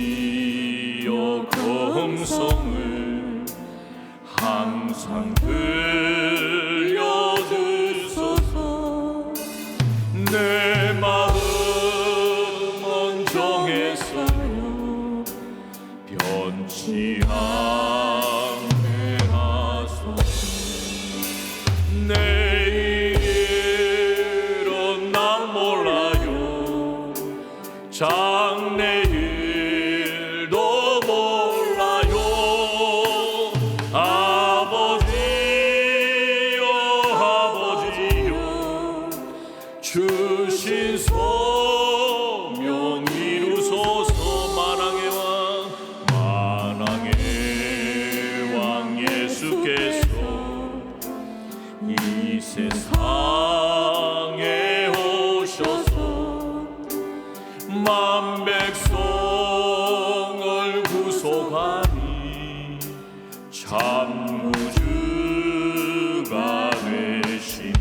성령이여 그 음성을 항상 들려주소서. 내 마음은 정했어요. 변치 않게 하소서. 내일은 난 몰라요. 장래일도 몰라요. 아버지요 주신 소명 이루소서. 만왕의 왕 예수께서 이 세상에 오셔서 만 백성을 구속하니 참 구주가 되시네.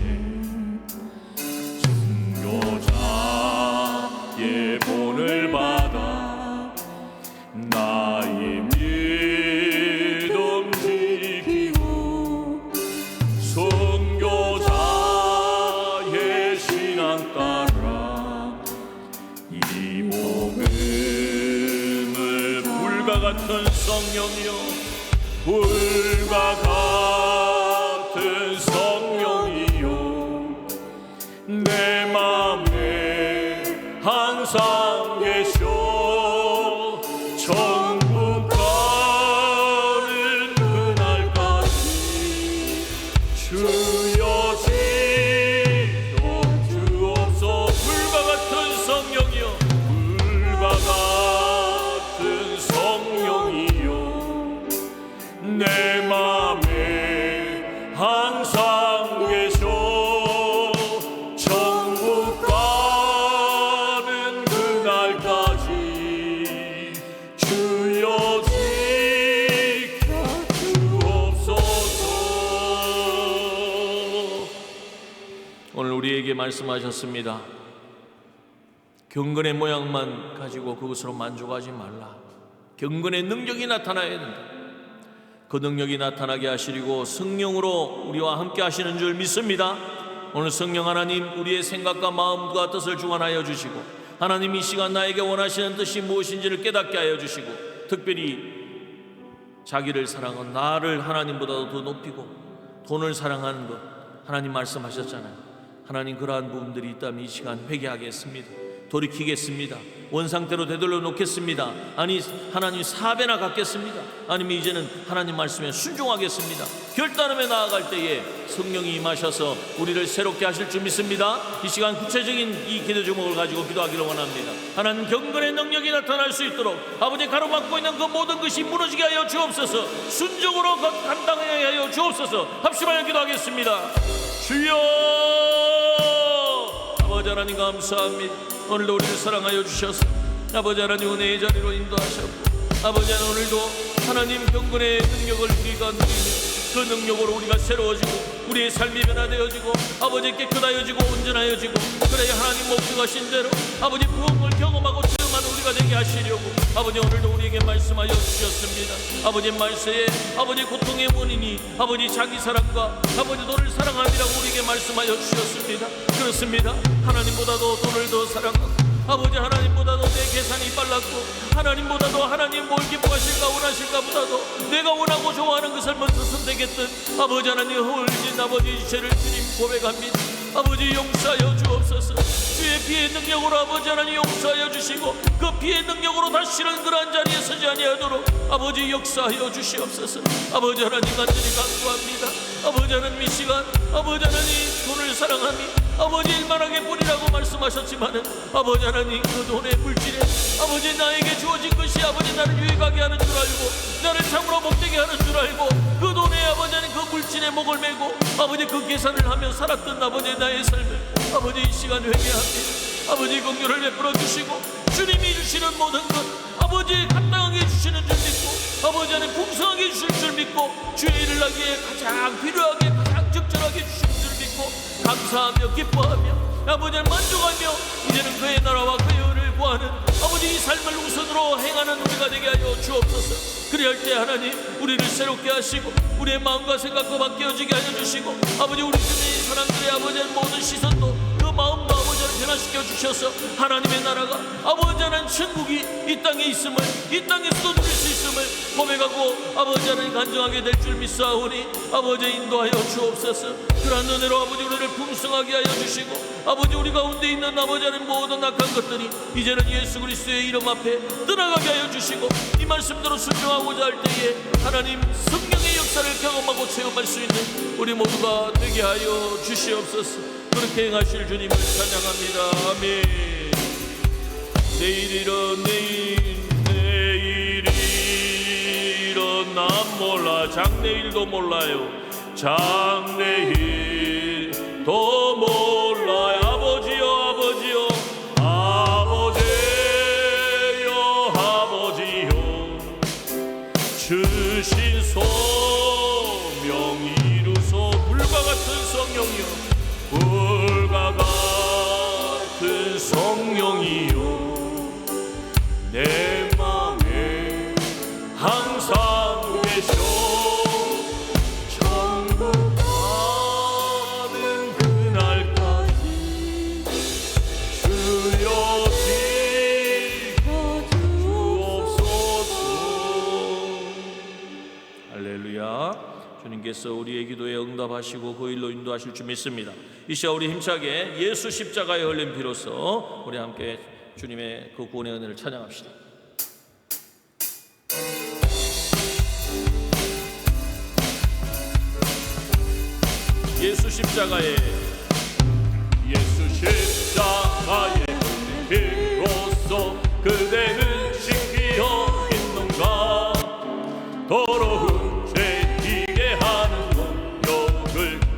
순교자의 본을 받아 나의 믿음 지키고 순교자의 신앙 따라 이 복음을 불과 같은 성령이여 불과 같은 성령이여 내 맘에 항상 계셔. 천국 가는 그날까지 주여 지켜주옵소서. 불과 같은 성령이여 불과 같은 성령이여 내 맘에 항상 계셔. 천국 가는 그날까지 주여 지켜주옵소서. 오늘 우리에게 말씀하셨습니다. 경건의 모양만 가지고 그것으로 만족하지 말라. 경건의 능력이 나타나야 된다. 그 능력이 나타나게 하시리고 성령으로 우리와 함께 하시는 줄 믿습니다. 오늘 성령 하나님 우리의 생각과 마음과 뜻을 주관하여 주시고 하나님 이 시간 나에게 원하시는 뜻이 무엇인지를 깨닫게 하여 주시고 특별히 자기를 사랑하고 나를 하나님보다도 더 높이고 돈을 사랑하는 것 하나님 말씀하셨잖아요. 하나님, 그러한 부분들이 있다면 이 시간 회개하겠습니다. 돌이키겠습니다. 원상태로 되돌려 놓겠습니다. 아니, 하나님 4배나 갚겠습니다. 아니면 이제는 하나님 말씀에 순종하겠습니다. 결단하며 나아갈 때에 성령이 임하셔서 우리를 새롭게 하실 줄 믿습니다. 이 시간 구체적인 이 기도 제목을 가지고 기도하기를 원합니다. 하나님, 경건의 능력이 나타날 수 있도록 아버지 가로막고 있는 그 모든 것이 무너지게 하여 주옵소서. 순종으로 감당하게 하여 주옵소서. 합심하여 기도하겠습니다. 주여, 아버지 하나님 감사합니다. 오늘도 우리를 사랑하여 주셔서 아버지 하나님 은혜의 자리로 인도하셨고, 아버지 하나님 오늘도 하나님 경건의 능력을 우리가 누리는 그 능력으로 우리가 새로워지고 우리의 삶이 변화되어지고 아버지 깨끗하여지고 온전하여지고, 그래야 하나님 목적하신 대로 아버지 부흥을 경험하고 체험하는 우리가 되게 하시려고 아버지 오늘도 우리에게 말씀하여 주셨습니다. 아버지 말세에 아버지 고통의 원인이 아버지 자기 사랑과 아버지 너를 사랑함이라고 우리에게 말씀하여 주셨습니다. 그렇습니다. 하나님보다도 돈을 더 사랑하고 아버지 하나님보다도 내 계산이 빨랐고 하나님보다도 하나님 뭘 기뻐하실까 원하실까 보다도 내가 원하고 좋아하는 것을 먼저 선택했던 아버지 하나님 허물진 아버지 죄를 주님 고백합니다. 아버지 용서하여 주옵소서. 주의 피의 능력으로 아버지 하나님 용서하여 주시고 그 피의 능력으로 다시는 그러한 자리에 서지 아니하도록 아버지 역사하여 주시옵소서. 아버지 하나님 간절히 간구합니다. 아버지 하나님 이 시간 아버지 하나님 돈을 사랑함이 아버지 일만하게 뿐이라고 말씀하셨지만은 아버지 하나님 그 돈의 물질에 아버지 나에게 주어진 것이 아버지 나를 유익하게 하는 줄 알고 나를 참으로 복되게 하는 줄 알고 그 돈에 아버지 하나님 그 물질에 목을 메고 아버지 그 계산을 하며 살았던 아버지 나의 삶을 아버지 이 시간 회개합니다. 아버지 긍휼을 베풀어 주시고 주님이 주시는 모든 것 아버지 감당하게 해주시는 줄 믿고 아버지 하나님 풍성하게 해주실 줄 믿고 주의 일을 하기에 가장 필요하게 가장 적절하게 해주실 줄 믿고 감사하며 기뻐하며 아버지를 만족하며 이제는 그의 나라와 그의 의를 구하는 아버지 이 삶을 우선으로 행하는 우리가 되게 하여 주옵소서. 그리할 때 하나님 우리를 새롭게 하시고 우리의 마음과 생각과 바뀌어지게 하여 주시고 아버지 우리 주변의 사람들의 아버지의 모든 시선도 그 마음과 아버지를 변화시켜 주셔서 하나님의 나라가 아버지 하나님 천국이 이 땅에 있음을 이 땅에서도 누릴 수 있음을 고백하고 아버지 하나님 간증하게 될 줄 믿사오니 아버지 인도하여 주옵소서. 그러한 은혜로 아버지 우리를 풍성하게 하여 주시고 아버지 우리 가운데 있는 아버지 하나님 모든 악한 것들이 이제는 예수 그리스도의 이름 앞에 떠나가게 하여 주시고 이 말씀대로 순종하고자 할 때에 하나님 성령의 역사를 경험하고 체험할 수 있는 우리 모두가 되게 하여 주시옵소서. 그렇게 행하실 주님을 찬양합니다. 아멘. 내일이런 내일이런 난 몰라 장래일도 몰라요. 장래일도 몰라요. 아버지여 아버지여 아버지여 아버지여 주신 소명 이루소 불과 같은 성령이여 불과 같은 성령이요 내 맘에 항상 계셔 천국 가는 그날까지 주여 지켜주옵소서. 할렐루야. 주님께서 우리의 기도에 응답하시고 그 일로 인도하실 줄 믿습니다. 이 시간 우리 힘차게 예수 십자가에 흘린 피로써 우리 함께 주님의 그 구원의 은혜를 찬양합시다. 예수 십자가에 예수 십자가에 흘린 피로써 그대는 지키어 있는가 더러운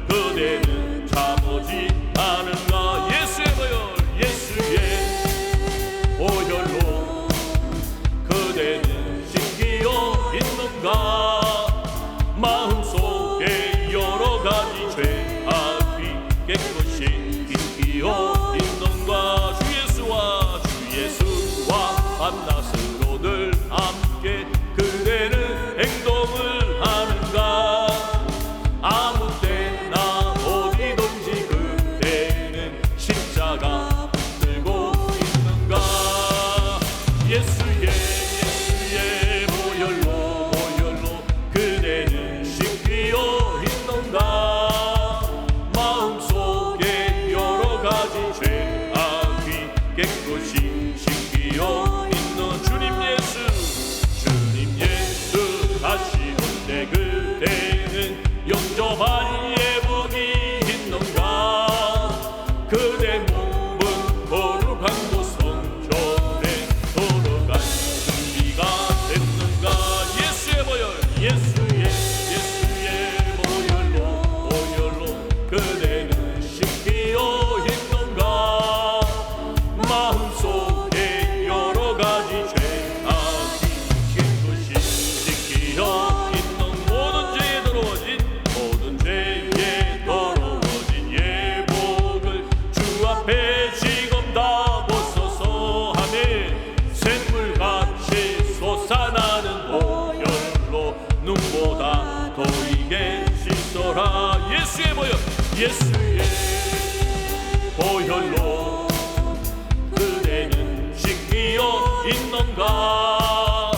그대는 참오지 않은가. 예수의 보혈 예수의 보혈로 그대는 지키어 있는가. 마음속에 여러 가지 죄악이 계시더라. 예수의 보혈, 예수의 보혈로 그대는 씻기어 있는가.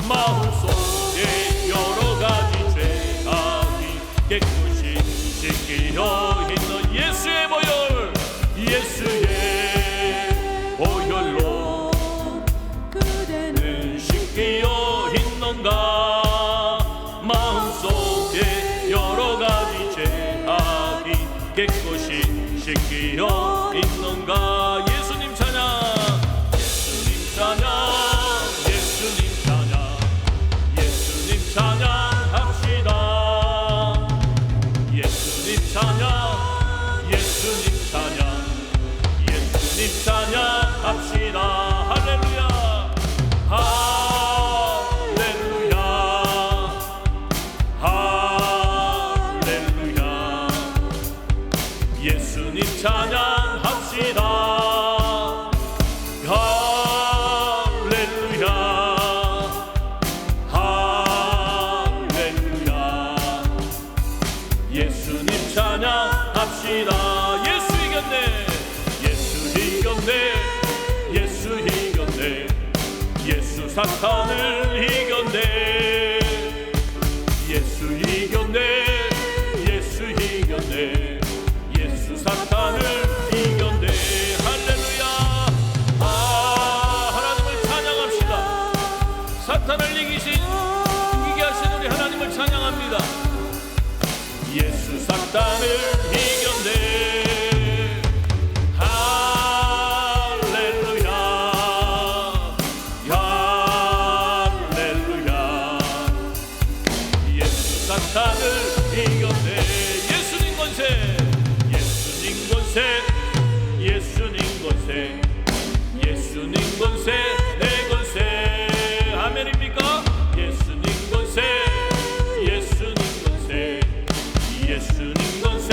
마음속에 여러가지 죄악이 깨끗이 씻기어 있는 예수의 보혈, 예수의 보혈로 그대는 씻기어 있는가. 마음속에 여러가지 죄악이 깨끗이 씻기어 있는가. 예수님 찬양, 예수님 찬양, 예수님 찬양, 예수님 찬양합시다. 예수님 찬양, 예수님 찬양, 예수님 찬양합시다. 할렐루야, 할렐루야, 할렐루야. 예수님 찬양합시다. 할렐루야, 할렐루야. 예수님 찬양합시다. 예수 이겼네, 예수 이겼네, 예수 이겼네, 예수 사탄을 이겼네, 예수 이겼네, 예수 이겼네, 예수 사탄을 이겼네. 할렐루야. 하나님을 찬양합시다. 사탄을 이기게 하신 우리 하나님을 찬양합니다. 예수 사탄을 이겼네. 할렐루야, 할렐루야. 예수 사탄을 이겼네. 예수님 권세, 예수님 권세, 예수님 권세, 예수님 권세, 내 권세. 아멘입니까? 예수님 권세, 예수님 권세, 예수님 권세,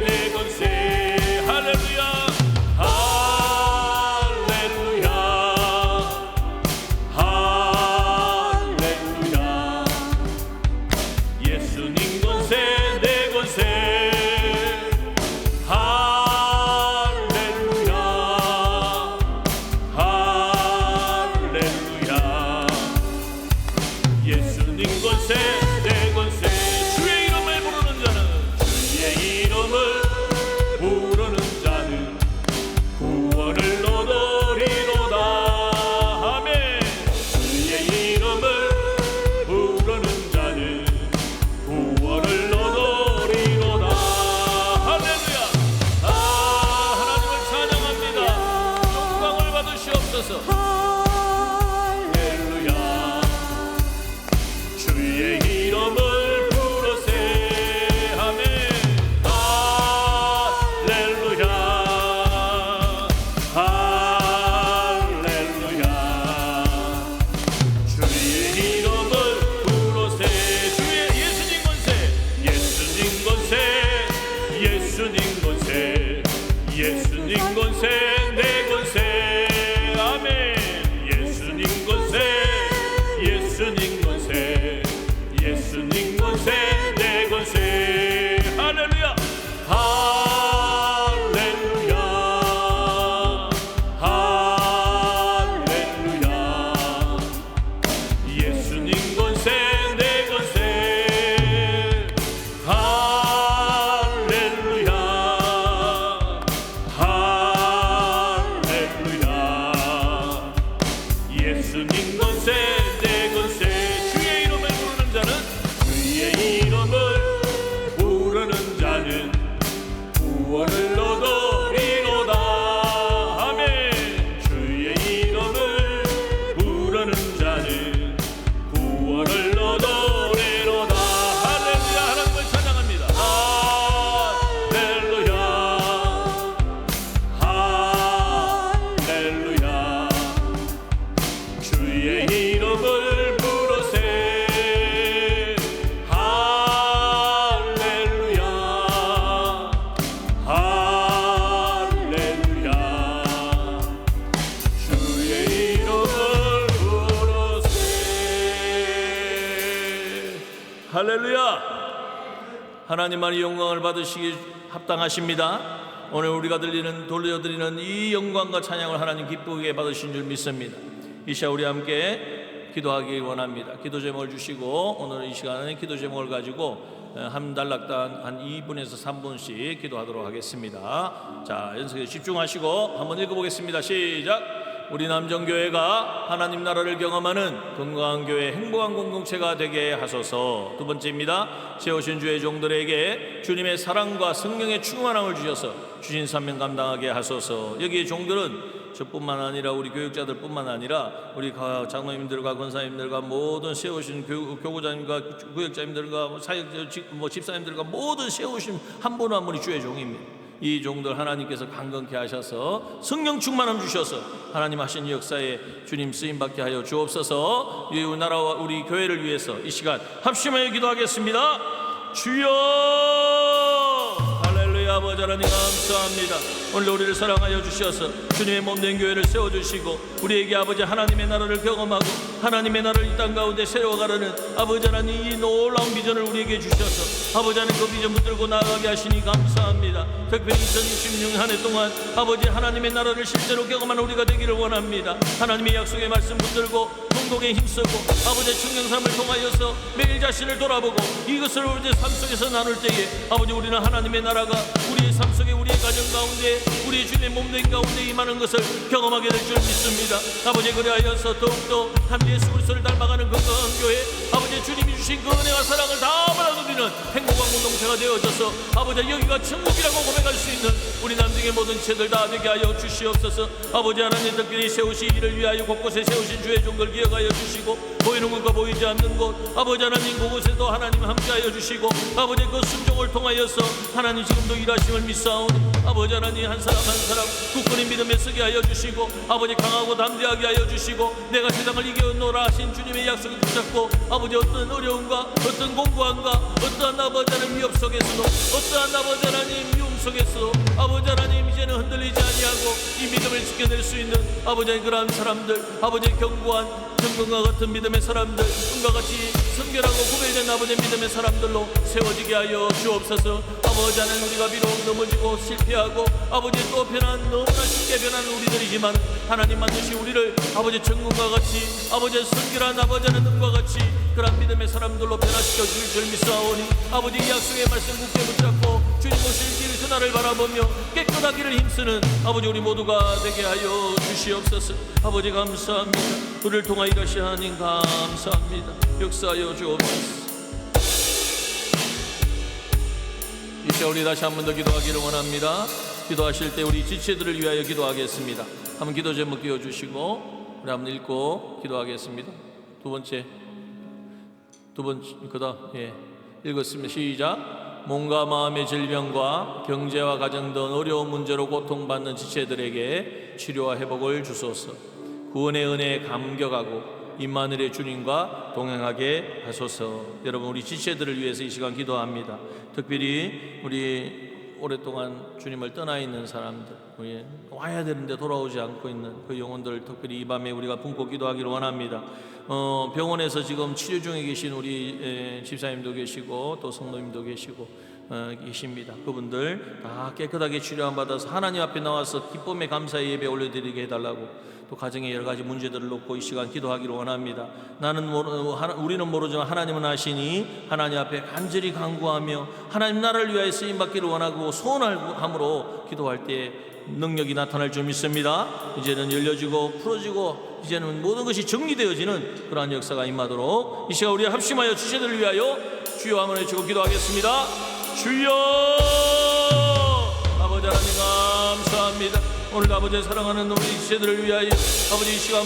내 권세. 할렐루야, 할렐루야, 할렐루야. 예수님 권세, 내 권세. 할렐루야, 할렐루야. 예수님 권세, 내 권세. 주의 이름을 부르는 자는, 주의 이름을 부르는 자는 구원을 얻으리로다. 아멘. 주의 이름을 부르는 자는 구원을 얻으리로다. 할렐루야. 하나님을 찬양합니다. 영광을 받으시옵소서. 할렐루야. 주의 이름을 부르세. 아멘. 할렐루야, 할렐루야. 주의 이름을 부르세. 주의 예수님 권세, 예수님 권세, 예수님 권세, 예수님 권세, 내 권세. 아멘. 예수님 권세, 예수님 권세, 예수님 권세, 내 권세. 할렐루야, 할렐루야, 할렐루야. 예수님 권세, 내 권세. 할렐루야, 할렐루야. 예수님 권세, 내 권세. 주의 이름을 부르는 자는, 주의 이름을 부르는 자는 구원을 얻으리로다. 아멘. 주의 이름을 부르는 자는 구원을 얻으리로다. 할렐루야. 하나님을 찬양합니다. 할렐루야, 할렐루야. 주의 이름을 부르세. 할렐루야, 할렐루야. 주의 이름을 부르세. 할렐루야. 하나님만이 영광을 받으시기 합당하십니다. 오늘 우리가 돌려드리는 이 영광과 찬양을 하나님 기쁘게 받으신 줄 믿습니다. 이 시간 우리 함께 기도하기 원합니다. 기도 제목을 주시고 오늘 이 시간은 기도 제목을 가지고 한 단락당 한 2분에서 3분씩 기도하도록 하겠습니다. 자, 연습에 집중하시고 한번 읽어보겠습니다. 시작. 우리 남정교회가 하나님 나라를 경험하는 건강한 교회, 행복한 공동체가 되게 하소서. 두 번째입니다. 세우신 주의 종들에게 주님의 사랑과 성령의 충만함을 주셔서 주신 사명 감당하게 하소서. 여기에 종들은 저뿐만 아니라 우리 교육자들뿐만 아니라 우리 장로님들과 권사님들과 모든 세우신 교구자님과 구역자님들과 집사님들과 모든 세우신 한 분 한 분이 주의 종입니다. 이 종들 하나님께서 강건케 하셔서 성령 충만함 주셔서 하나님 하신 역사에 주님 쓰임받게 하여 주옵소서. 이 나라와 우리 교회를 위해서 이 시간 합심하여 기도하겠습니다. 주여, 할렐루야. 아버지 하나님 감사합니다. 오늘 우리를 사랑하여 주셔서 주님의 몸된 교회를 세워주시고 우리에게 아버지 하나님의 나라를 경험하고 하나님의 나라를 이 땅 가운데 세워가려는 아버지 하나님 이 놀라운 비전을 우리에게 주셔서 아버지 하나님 그 비전 붙들고 나아가게 하시니 감사합니다. 특별히 2026년 한 해 동안 아버지 하나님의 나라를 실제로 경험하는 우리가 되기를 원합니다. 하나님의 약속의 말씀 붙들고 공동에 힘쓰고 아버지의 청경삼을 통하여서 매일 자신을 돌아보고 이것을 우리의 삶 속에서 나눌 때에 아버지 우리는 하나님의 나라가 우리의 삶 속에 우리의 가정 가운데 우리의 주님의 몸된 가운데 임하는 것을 경험하게 될 줄 믿습니다. 아버지 그리하여서 더욱더 한 예수 그리스도를 닮아가는 건강한 교회 아버지 주님이 주신 그 은혜와 사랑을 다 받아들이는 행복한 공동체가 되어져서 아버지 여기가 천국이라고 고백할 수 있는 우리 남중의 모든 채들 다 되게 하여 주시옵소서. 아버지 하나님 특별히 세우신 일을 위하여 곳곳에 세우신 주의 종들 기억하여 주시고 보이는 것과 보이지 않는 곳 아버지 하나님 그곳에도 하나님 함께하여 주시고 아버지 그 순종을 통하여서 하나님 지금도 일하심을 믿사오니 아버지 하나님 한 사람 한 사람 굳건히 믿음에 서게 하여 주시고 아버지 강하고 담대하게 하여 주시고 내가 세상을 이겨노라 하신 주님의 약속을 붙잡고 아버지 어떤 어려움과 어떤 공고함과 어떠한 아버지 하나님 위협 속에서도 어떠한 아버지 하나님 미움 속에서도 아버지 하나님 이제는 흔들리지 아니하고 이 믿음을 지켜낼 수 있는 아버지 하나님 그러한 사람들 아버지 견고한 정금과 같은 믿음의 사람들 꿈과 같이 성결하고 구별된 아버지의 믿음의 사람들로 세워지게 하여 주옵소서. 아버지 하나님 우리가 비록 넘어지고 실패하고 아버지 또 너무나 쉽게 변하는 우리들이지만 하나님 반드시 우리를 아버지 정금과 같이 아버지의 성결한 아버지 하나님 눈과 같이 그런 믿음의 사람들로 변화시켜 주실 줄 믿사오니 아버지 이 약속의 말씀 굳게 붙잡고 주님 오실 길 그날을 바라보며 깨끗하기를 힘쓰는 아버지 우리 모두가 되게 하여 주시옵소서. 아버지 감사합니다. 우리를 통하여 일하시 하나님 감사합니다. 역사하여 주옵소서. 이 시간 우리 다시 한 번 더 기도하기를 원합니다. 기도하실 때 우리 지체들을 위하여 기도하겠습니다. 한번 기도 제목 띄워주시고 우리 한번 읽고 기도하겠습니다. 두 번째 그다음 읽었습니다. 시작. 몸과 마음의 질병과 경제와 가정 등 어려운 문제로 고통받는 지체들에게 치료와 회복을 주소서. 구원의 은혜에 감격하고 임마누엘의 주님과 동행하게 하소서. 여러분 우리 지체들을 위해서 이 시간 기도합니다. 특별히 우리 오랫동안 주님을 떠나 있는 사람들, 우리 와야 되는데 돌아오지 않고 있는 그 영혼들 특별히 이 밤에 우리가 품고 기도하기를 원합니다. 병원에서 지금 치료 중에 계신 우리 집사님도 계시고 또 성도님도 계시고 계십니다. 그분들 다 깨끗하게 치료함 받아서 하나님 앞에 나와서 기쁨의 감사의 예배 올려드리게 해달라고 또 가정의 여러 가지 문제들을 놓고 이 시간 기도하기를 원합니다. 우리는 모르지만 하나님은 아시니 하나님 앞에 간절히 간구하며 하나님 나라를 위하여 쓰임받기를 원하고 소원함으로 기도할 때 능력이 나타날 줄 믿습니다. 이제는 열려지고 풀어지고 이제는 모든 것이 정리되어지는 그러한 역사가 임하도록 이 시간 우리 합심하여 주제들을 위하여 주여 한번 외치고 기도하겠습니다. 주여 아버지 하나님 감사합니다. 오늘 아버지 사랑하는 우리 지체들을 위하여 아버지 이 시간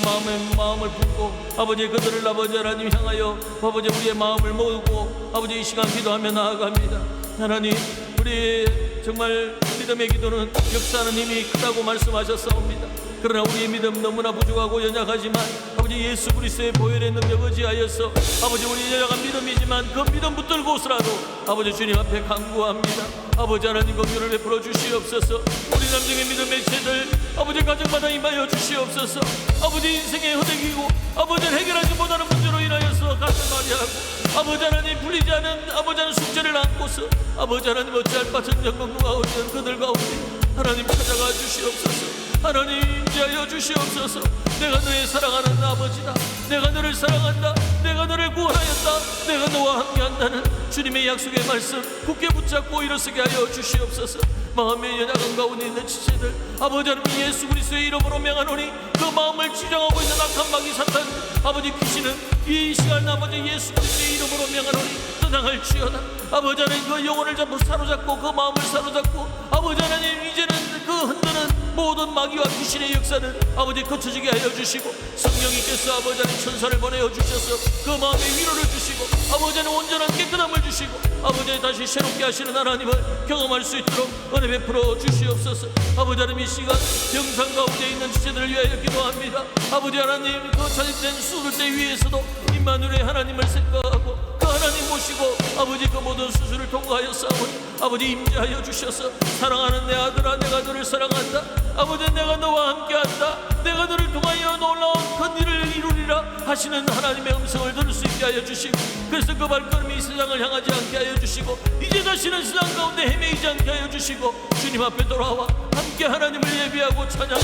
마음을 품고 아버지 그들을 아버지 하나님 향하여 아버지 우리의 마음을 모으고 아버지 이 시간 기도하며 나아갑니다. 하나님 우리 정말 믿음의 기도는 역사하는 힘이 크다고 말씀하셨사옵니다. 그러나 우리의 믿음 너무나 부족하고 연약하지만 아버지 예수 그리스도의 보혈의 능력 의지하여서 아버지 우리 연약한 믿음이지만 그 믿음 붙들고 오시라도 아버지 주님 앞에 간구합니다. 아버지 하나님 긍휼을 베풀어 주시옵소서. 우리 남정의 믿음의 채들 아버지 가정마다 임하여 주시옵소서. 아버지 인생의 허덕이고 아버지를 해결하지 못하는 문제로 인하여서 마리아와 같은 마리아하고 아버지 하나님 불리지 않은 아버지 하나님 숙제를 안고서 아버지 하나님 어찌할 바 전쟁과 가운데 그들 가운데 하나님 찾아가 주시옵소서. 하나님 인자하여 주시옵소서. 내가 너의 사랑하는 아버지다. 내가 너를 사랑한다. 내가 너를 구원하였다. 내가 너와 함께한다는 주님의 약속의 말씀 굳게 붙잡고 일어서게 하여 주시옵소서. 마음의 연약한 가운데 있는 지체들 아버지 하나님 예수 그리스도의 이름으로 명하노니 그 마음을 지정하고 있는 악한 마귀 사탄 아버지 귀신은 이 시간 아버지 예수 그리스도의 이름으로 명하노니 떠나갈지어다. 아버지 하나님 그 영혼을 전부 사로잡고 그 마음을 사로잡고 아버지 하나님 이제는 그 흔드는 모든 마귀와 귀신의 역사는 아버지 거쳐지게 하여 주시고 성령님께서 아버지 하나님 천사를 보내어 주셔서 그 마음에 위로를 주시고 아버지 하나님 온전한 깨끗함을 주시고 아버지 하나님 다시 새롭게 하시는 하나님을 경험할 수 있도록 은혜 베풀어 주시옵소서. 아버지 하나님 이 시간 영상 가운데 있는 지체들을 위하여 기도합니다. 아버지 하나님 그 자칫된 수술대 위에서도 임마누엘의 하나님을 생각하고 그 하나님 모시고 아버지 그 모든 수술을 통과하여 싸우니 아버지 임재하여 주셔서 사랑하는 내 아들아 내가 너를 사랑한다. 아버지 내가 너와 함께한다. 내가 너를 통하여 놀라운 큰 일을 이루리라 하시는 하나님의 음성을 들을 수 있게 하여 주시고 그래서 그 발걸음이 이 세상을 향하지 않게 하여 주시고 이제 다시는 세상 가운데 헤매이지 않게 하여 주시고 주님 앞에 돌아와 함께 하나님을 예비하고 찬양하며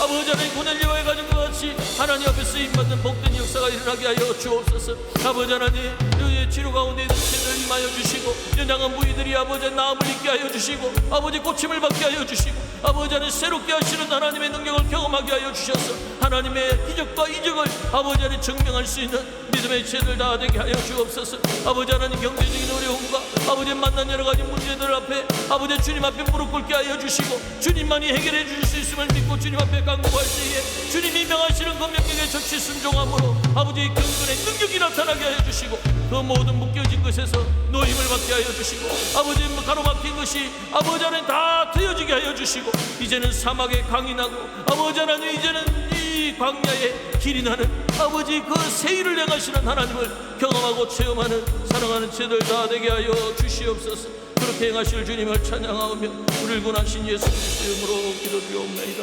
아버지 하나님 고넬료와 가진 것 같이 하나님 앞에 쓰임받는 복된 역사가 일어나게 하여 주옵소서. 아버지 하나님 너의 치료 가운데 있는 죄를 임하여 주시고 연약한 부위들이 아버지 나음을 입게 하여 주시고 아버지 고침을 받게 하여 주시고 아버지 하나님 새롭게 하시는 하나님의 능력을 경험하게 하여 주셔서 하나님의 기적과 이적을 아버지 하나님 증명할 수 있는 믿음의 죄들 다 되게 하여 주옵소서. 아버지 하나님 경제적인 어려움과 아버지 만난 여러 가지 문제들 앞에 아버지 주님 앞에 무릎 꿇게 하여 주시고 주님만이 해결해 주실 수 있음을 믿고 주님 앞에 간구할 때에 주님이 명하시는 그 명령에 적시 순종함으로 아버지의 경건의 능력이 나타나게 하여 주시고 그 모든 묶여진 것에서 노임을 받게 하여 주시고 아버지 가로막힌 것이 아버지 하나님 다 트여지게 하여 주시고 이제는 사막에 강이 나고 아버지 하나님 이제는 이 광야에 길이 나는 아버지 그 세일을 행하시는 하나님을 경험하고 체험하는 사랑하는 죄들 다 되게 하여 주시옵소서. 그렇게 행하실 주님을 찬양하며 우리를 구원하신 예수 그리스도의 이름으로 기도드리옵나이다.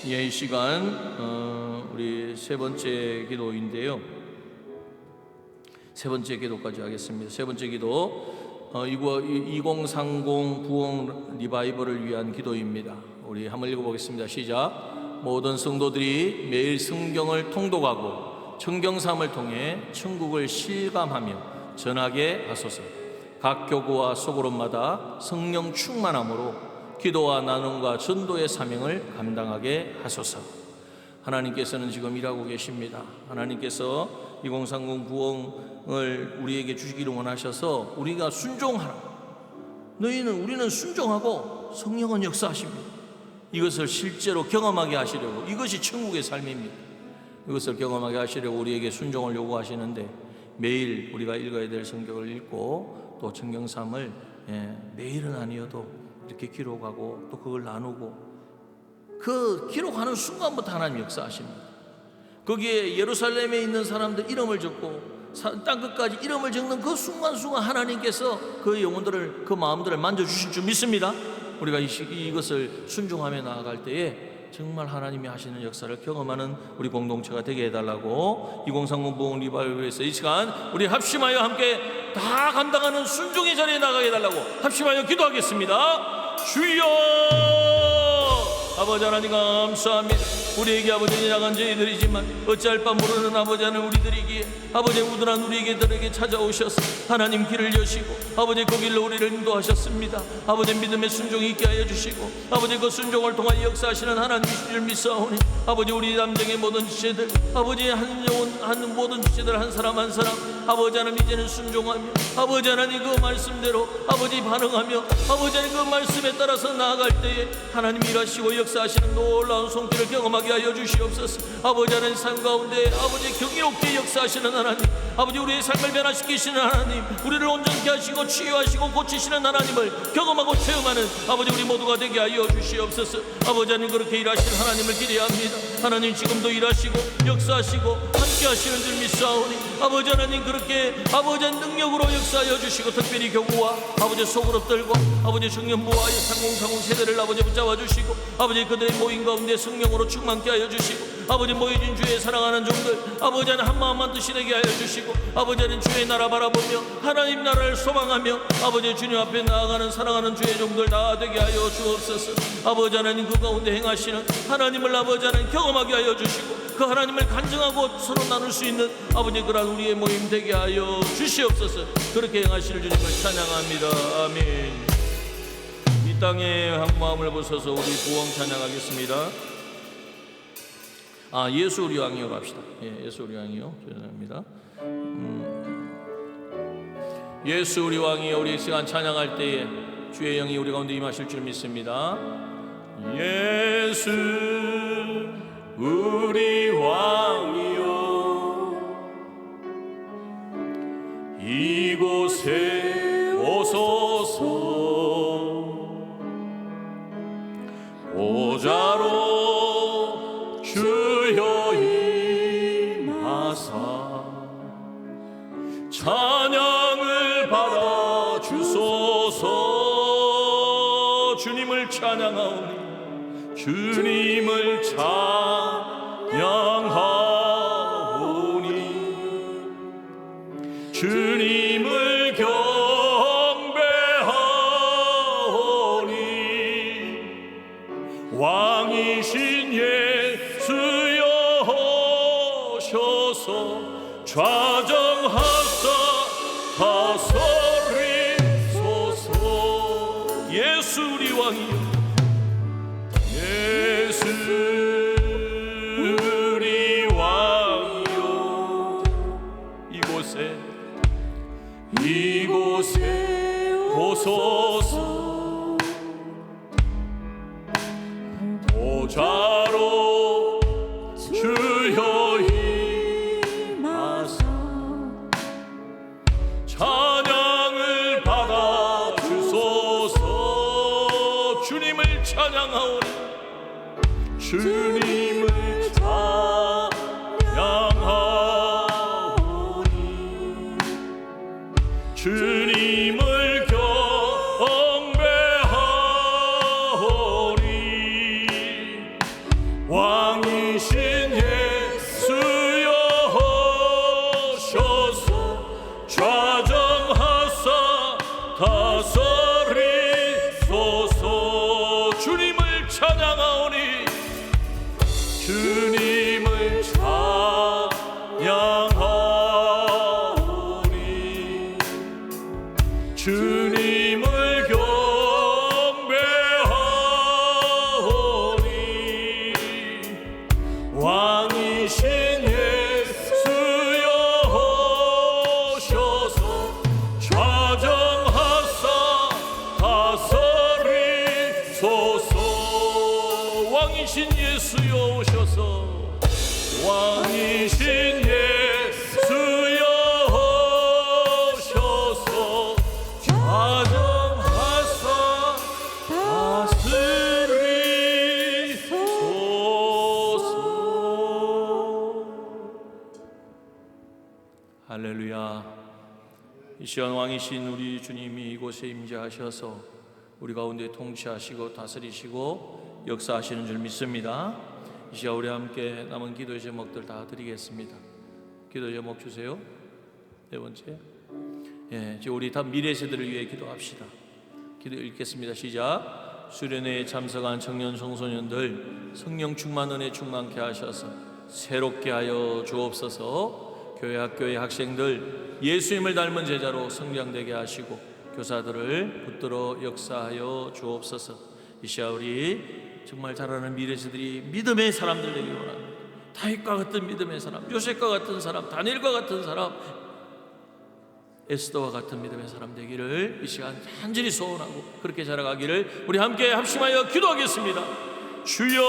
예, 이 시간 우리 세 번째 기도인데요. 세 번째 기도까지 하겠습니다. 세 번째 기도 2030 부흥 리바이벌을 위한 기도입니다. 우리 한번 읽어보겠습니다. 시작. 모든 성도들이 매일 성경을 통독하고 청경삼을 통해 천국을 실감하며 전하게 하소서. 각 교구와 소그룹마다 성령 충만함으로 기도와 나눔과 전도의 사명을 감당하게 하소서. 하나님께서는 지금 일하고 계십니다. 하나님께서 2030 부흥을 우리에게 주시기를 원하셔서 우리가 순종하라. 우리는 순종하고 성령은 역사하십니다. 이것을 실제로 경험하게 하시려고, 이것이 천국의 삶입니다. 이것을 경험하게 하시려고 우리에게 순종을 요구하시는데 매일 우리가 읽어야 될 성경을 읽고 또 청경삼을 매일은 아니어도 이렇게 기록하고 또 그걸 나누고 그 기록하는 순간부터 하나님 역사하십니다. 거기에 예루살렘에 있는 사람들 이름을 적고 땅끝까지 이름을 적는 그 순간순간 하나님께서 그 영혼들을 그 마음들을 만져주실 줄 믿습니다. 우리가 이것을 순종하며 나아갈 때에 정말 하나님이 하시는 역사를 경험하는 우리 공동체가 되게 해달라고 2030 부흥 리바이벌에서 이 시간 우리 합심하여 함께 다 감당하는 순종의 자리에 나가게 해달라고 합심하여 기도하겠습니다. 주여 아버지 하나님 감사합니다. 우리에게 아버지 약한 저희들이지만 어찌할 바 모르는 아버지 하나님 우리들이기에 아버지 우둔한 우리에게들에게 찾아오셔서 하나님 길을 여시고 아버지 그 길로 우리를 인도하셨습니다. 아버지 믿음의 순종이 있게 하여 주시고 아버지 그 순종을 통하여 역사하시는 하나님이신 줄 믿사오니 아버지 우리 남정의 모든 지체들 아버지 한 영혼 한 모든 지체들 한 사람 한 사람 아버지 하나님 이제는 순종하며 아버지 하나님 그 말씀대로 아버지 반응하며 아버지 하나님 그 말씀에 따라서 나아갈 때에 하나님 일하시고 역사하시는 놀라운 손길을 경험하게 하여 주시옵소서. 아버지 하나님 삶 가운데 아버지 경이롭게 역사하시는 하나님 아버지 우리의 삶을 변화시키시는 하나님 우리를 온전케 하시고 치유하시고 고치시는 하나님을 경험하고 체험하는 아버지 우리 모두가 되게 하여 주시옵소서. 아버지 하나님 그렇게 일하시는 하나님을 기대합니다. 하나님 지금도 일하시고 역사하시고 함께 하시는 줄 믿사오니 아버지 하나님 그렇게 아버지 능력으로 역사하여 주시고 특별히 교구와 아버지 소그룹들과 아버지 청년부와 3030 세대를 아버지 붙잡아 주시고 아버지 그들의 모임 가운데 성령으로 충만케 하여 주시고 아버지 모여진 주의 사랑하는 종들 아버지 하나님 한 마음만 뜻이 되게 하여 주시고 아버지 하나님 주의 나라 바라보며 하나님 나라를 소망하며 아버지 주님 앞에 나아가는 사랑하는 주의 종들 다 되게 하여 주옵소서. 아버지 하나님 그 가운데 행하시는 하나님을 아버지 하나님 경험하게 하여 주시고 그 하나님을 간증하고 서로 나눌 수 있는 아버지 그러한 우리의 모임 되게 하여 주시옵소서. 그렇게 행하시는 주님을 찬양합니다. 아멘. 이 땅에 한 마음을 벗어서 우리 구원 찬양하겠습니다. 예수 우리 왕이요 갑시다. 예수 우리 왕이요. 죄송합니다. 예수 우리 왕이요. 우리 이 시간 찬양할 때에 주의 영이 우리 가운데 임하실 줄 믿습니다. 예수 우리 왕이요 이곳에 오소서. 보좌로 주여 임하사 찬양을 받아 주소서. 주님을 찬양하오니 주님을 찬양하오니 주님을 경배하오니 왕이신 예수여 오셔서 좌정하사 다스리소서. 예수 우리 왕이여 예수 우리 왕이여 이곳에 오소서. 보좌로 주여 임하사 찬양을 받아 주소서. 주님을 찬양하오니 주님을 찬양하오니 주님을 경배하오니 왕이신 예수여 오셔서 좌정하사 다스리소서. 주님을 찬양하오니 주님을 찬양하오니 주님을 경배하오니 왕이신 예수여 오셔서 좌정하사 다스리소서. 왕이신 예수여 오셔서 왕이신 예수여 오셔서 좌정하사 다스리소서. 할렐루야. 이 시간 왕이신 우리 주님이 이곳에 임재하셔서 우리 가운데 통치하시고 다스리시고 역사하시는 줄 믿습니다. 이 시간 우리 함께 남은 기도의 제목들 다 드리겠습니다. 기도 제목 주세요. 네 번째, 이제 우리 다 미래 세대를 위해 기도합시다. 기도 읽겠습니다. 시작. 수련회에 참석한 청년 청소년들 성령 충만 은혜 충만케 하셔서 새롭게 하여 주옵소서. 교회 학교의 학생들 예수님을 닮은 제자로 성장되게 하시고 교사들을 붙들어 역사하여 주옵소서. 이 시간 우리 정말 자라는 미래세들이 믿음의 사람들 되기를 원합니다. 다윗과 같은 믿음의 사람, 요셉과 같은 사람, 다니엘과 같은 사람, 에스더와 같은 믿음의 사람 되기를 이 시간 간절히 소원하고 그렇게 자라가기를 우리 함께 합심하여 기도하겠습니다. 주여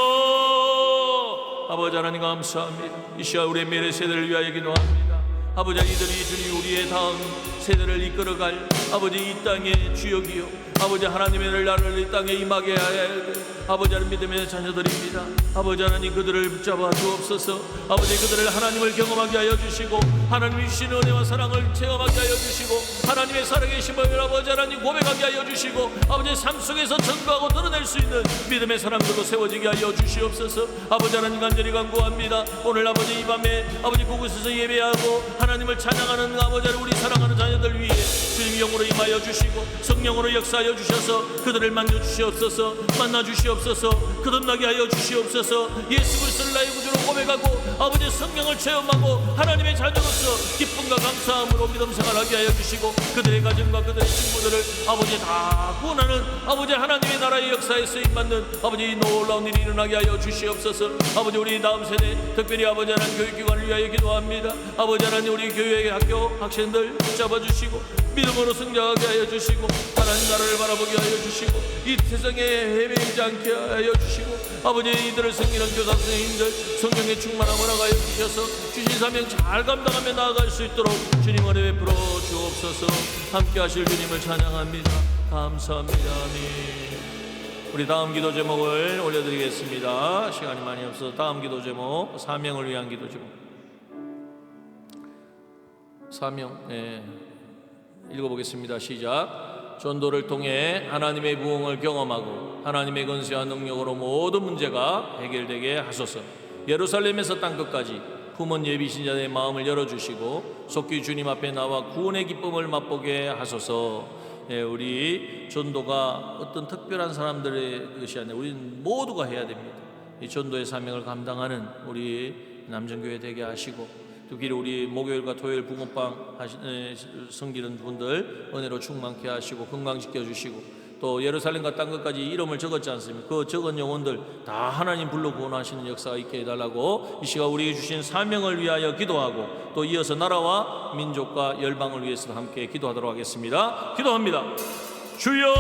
아버지 하나님 감사합니다. 이 시간 우리의 미래 세대를 위하여 기도합니다. 아버지 이들이 주님 우리의 다음 세대를 이끌어갈 아버지 이 땅의 주역이요 아버지 하나님의 나라를 이 땅에 임하게 하여야 돼. 아버지 하나님 믿음의 자녀들입니다. 아버지 하나님 그들을 붙잡아 주옵소서. 아버지 그들을 하나님을 경험하게 하여 주시고 하나님이 주신 은혜와 사랑을 체험하게 하여 주시고 주시고 하나님의 살아계심을 아버지 하나님 고백하게 하여 주시고 아버지의 삶 속에서 증거하고 드러낼 수 있는 믿음의 사람들로 세워지게 하여 주시옵소서. 아버지 하나님 간절히 간구합니다. 오늘 아버지 이 밤에 아버지 그곳에서 예배하고 하나님을 찬양하는 아버지 우리 사랑하는 자녀들 위해 주님 영으로 임하여 주시고 성령으로 역사하여 주셔서 그들을 만져 주시옵소서. 만나 주시옵소서. 거듭나게 하여 주시옵소서. 예수 그리스도를 나의 구주로 고백하고 아버지 성령을 체험하고 하나님의 자녀로서 기쁨과 감사함으로 믿음 생활하게 하여 주시고 그들의 가정과 그들의 친구들을 아버지 다 구원하는 아버지 하나님의 나라의 역사에 쓰임받는 아버지 놀라운 일이 일어나게 하여 주시옵소서. 아버지 우리 다음 세대 특별히 아버지 하나님 교육기관을 위하여 기도합니다. 아버지 하나님 우리 교회의 학교 학생들 붙잡아주시고 믿음으로 성장하게 하여 주시고 하나님 나라를 바라보게 하여 주시고 이 세상에 헤매지 않게 하여 주시고 아버지 이들을 섬기는 교사 선생님들 성령의 충만함을 하여 주셔서 주신 사명 잘 감당하며 나아갈 수 있도록 주님 은혜 베풀어 주옵소서. 함께 하실 주님을 찬양합니다. 감사합니다. 아멘. 우리 다음 기도 제목을 올려드리겠습니다. 시간이 많이 없어서 다음 기도 제목 사명을 위한 기도 제목 사명 읽어보겠습니다. 시작. 전도를 통해 하나님의 부흥을 경험하고 하나님의 건세와 능력으로 모든 문제가 해결되게 하소서. 예루살렘에서 땅끝까지 품은 예비신자의 마음을 열어주시고 속히 주님 앞에 나와 구원의 기쁨을 맛보게 하소서. 우리 전도가 어떤 특별한 사람들의 것이 아니라 우리는 모두가 해야 됩니다. 이 전도의 사명을 감당하는 우리 남정교회 되게 하시고 특히 우리 목요일과 토요일 붕어빵 섬기는 분들 은혜로 충만케 하시고 건강시켜 주시고 또 예루살렘과 땅끝까지 이름을 적었지 않습니까? 그 적은 영혼들 다 하나님 불러 구원하시는 역사가 있게 해달라고 이 시간 우리에게 주신 사명을 위하여 기도하고 또 이어서 나라와 민족과 열방을 위해서 함께 기도하도록 하겠습니다. 기도합니다. 주여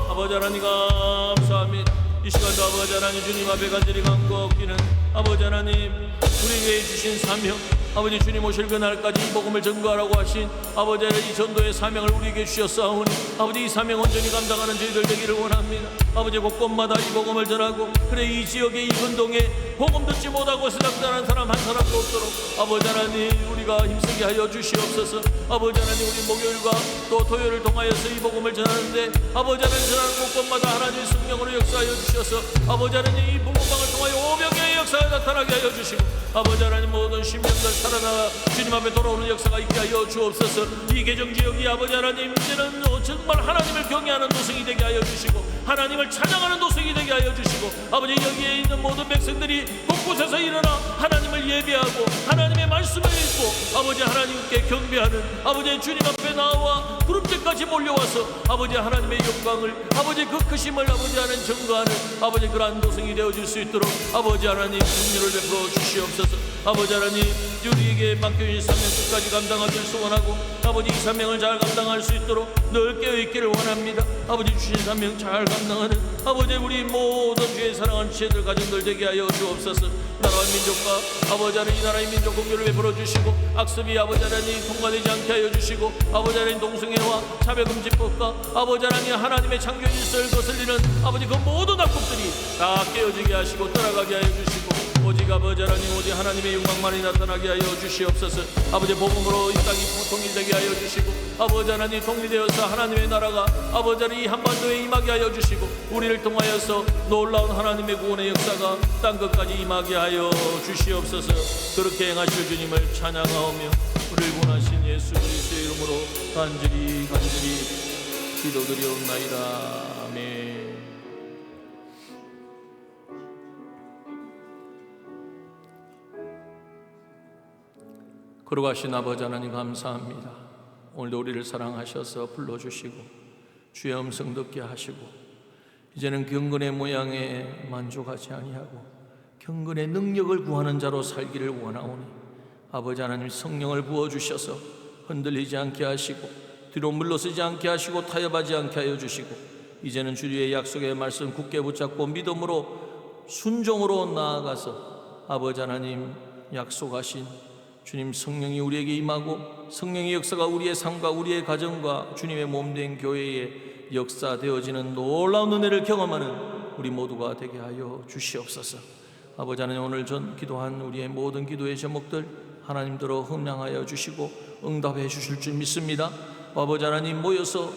아버지 하나님 감사합니다. 이 시간도 아버지 하나님 주님 앞에 간절히 간구하기는 아버지 하나님 우리에게 주신 사명 아버지 주님 오실 그날까지 이 복음을 전거하라고 하신 아버지 이 전도의 사명을 우리에게 주셨사오니 아버지 이 사명 온전히 감당하는 저희들 되기를 원합니다. 아버지 곳곳마다 이 복음을 전하고 그래 이 지역의 이 근동에 복음 듣지 못하고 세상당하는 사람 한 사람도 없도록 아버지 하나님 우리가 힘쓰게 하여 주시옵소서. 아버지 하나님 우리 목요일과 또 토요일을 통하여서 이 복음을 전하는데 아버지 하나님 전하는 곳곳마다 하나님의 성령으로 역사하여 주셔서 아버지 하나님 이 복음방을 통하여 오병의 역사가 나타나게 하여 주시고 아버지 하나님 모든 심령들 살아나 주님 앞에 돌아오는 역사가 있게 하여 주옵소서. 이 개정지역이 아버지 하나님 이제는 정말 하나님을 경외하는 도성이 되게 하여 주시고 하나님을 찬양하는 도성이 되게 하여 주시고 아버지 여기에 있는 모든 백성들이 곳곳에서 일어나 하나님을 예배하고 하나님의 말씀을 읽고 아버지 하나님께 경배하는 아버지 주님 앞에 나와 구름대까지 몰려와서 아버지 하나님의 영광을 아버지 그 크심을 아버지 하나님 증거하는 아버지 그러한 도성이 되어질 수 있도록 아버지 하나님 긍휼을 베풀어 주시옵소서. 아버지 하나님 우리에게 맡겨진 사명 끝까지 감당하기를 소원하고 아버지 이 사명을 잘 감당할 수 있도록 늘 깨어있기를 원합니다. 아버지 주신 사명 잘 감당하는 아버지 우리 모든 주의 사랑하는 지혜들 가정들 되게 하여 주옵소서. 나라와 민족과 아버지 하나님 이 나라의 민족 공교를 베풀어 주시고 악습이 아버지 하나님 통과되지 않게 하여 주시고 아버지 하나님 동성애와 차별금지법과 아버지 하나님 하나님의 창조 질서를 거슬리는 아버지 그 모든 악법들이 다 깨어지게 하시고 떠나가게 하여 주시고 오직 아버지 하나님 오직 하나님의 영광만이 나타나게 하여 주시옵소서. 아버지 복음으로 이 땅이 통일되게 하여 주시고 아버지 하나님 통일되어서 하나님의 나라가 아버지 하나님 이 한반도에 임하게 하여 주시고 우리를 통하여서 놀라운 하나님의 구원의 역사가 땅끝까지 임하게 하여 주시옵소서. 그렇게 행하실 주님을 찬양하오며 우리를 구원하신 예수 그리스도의 이름으로 간절히 기도드리옵나이다. 아멘. 거룩하신 아버지 하나님 감사합니다. 오늘도 우리를 사랑하셔서 불러주시고 주의 음성 듣게 하시고 이제는 경건의 모양에 만족하지 아니하고 경건의 능력을 구하는 자로 살기를 원하오니 아버지 하나님 성령을 부어주셔서 흔들리지 않게 하시고 뒤로 물러서지 않게 하시고 타협하지 않게 하여 주시고 이제는 주의 약속의 말씀 굳게 붙잡고 믿음으로 순종으로 나아가서 아버지 하나님 약속하신 주님 성령이 우리에게 임하고 성령의 역사가 우리의 삶과 우리의 가정과 주님의 몸된 교회에 역사되어지는 놀라운 은혜를 경험하는 우리 모두가 되게 하여 주시옵소서. 아버지 하나님 오늘 전 기도한 우리의 모든 기도의 제목들 하나님들로 흥량하여 주시고 응답해 주실 줄 믿습니다. 아버지 하나님, 모여서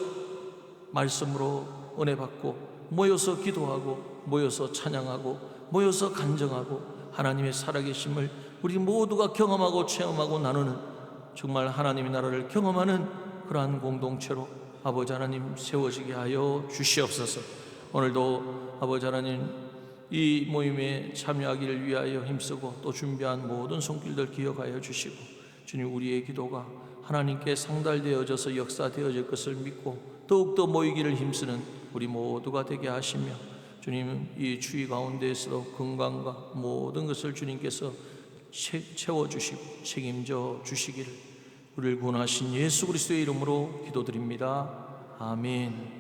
말씀으로 은혜 받고, 모여서 기도하고, 모여서 찬양하고, 모여서 간증하고, 하나님의 살아계심을 우리 모두가 경험하고 체험하고 나누는, 정말 하나님의 나라를 경험하는 그러한 공동체로 아버지 하나님 세워지게 하여 주시옵소서. 오늘도 아버지 하나님, 이 모임에 참여하기를 위하여 힘쓰고 또 준비한 모든 손길들 기억하여 주시고, 주님, 우리의 기도가 하나님께 상달되어져서 역사되어질 것을 믿고 더욱더 모이기를 힘쓰는 우리 모두가 되게 하시며, 주님, 이 추위 가운데에서도 건강과 모든 것을 주님께서 채워주시고 책임져 주시기를 우리를 구원하신 예수 그리스도의 이름으로 기도드립니다. 아멘.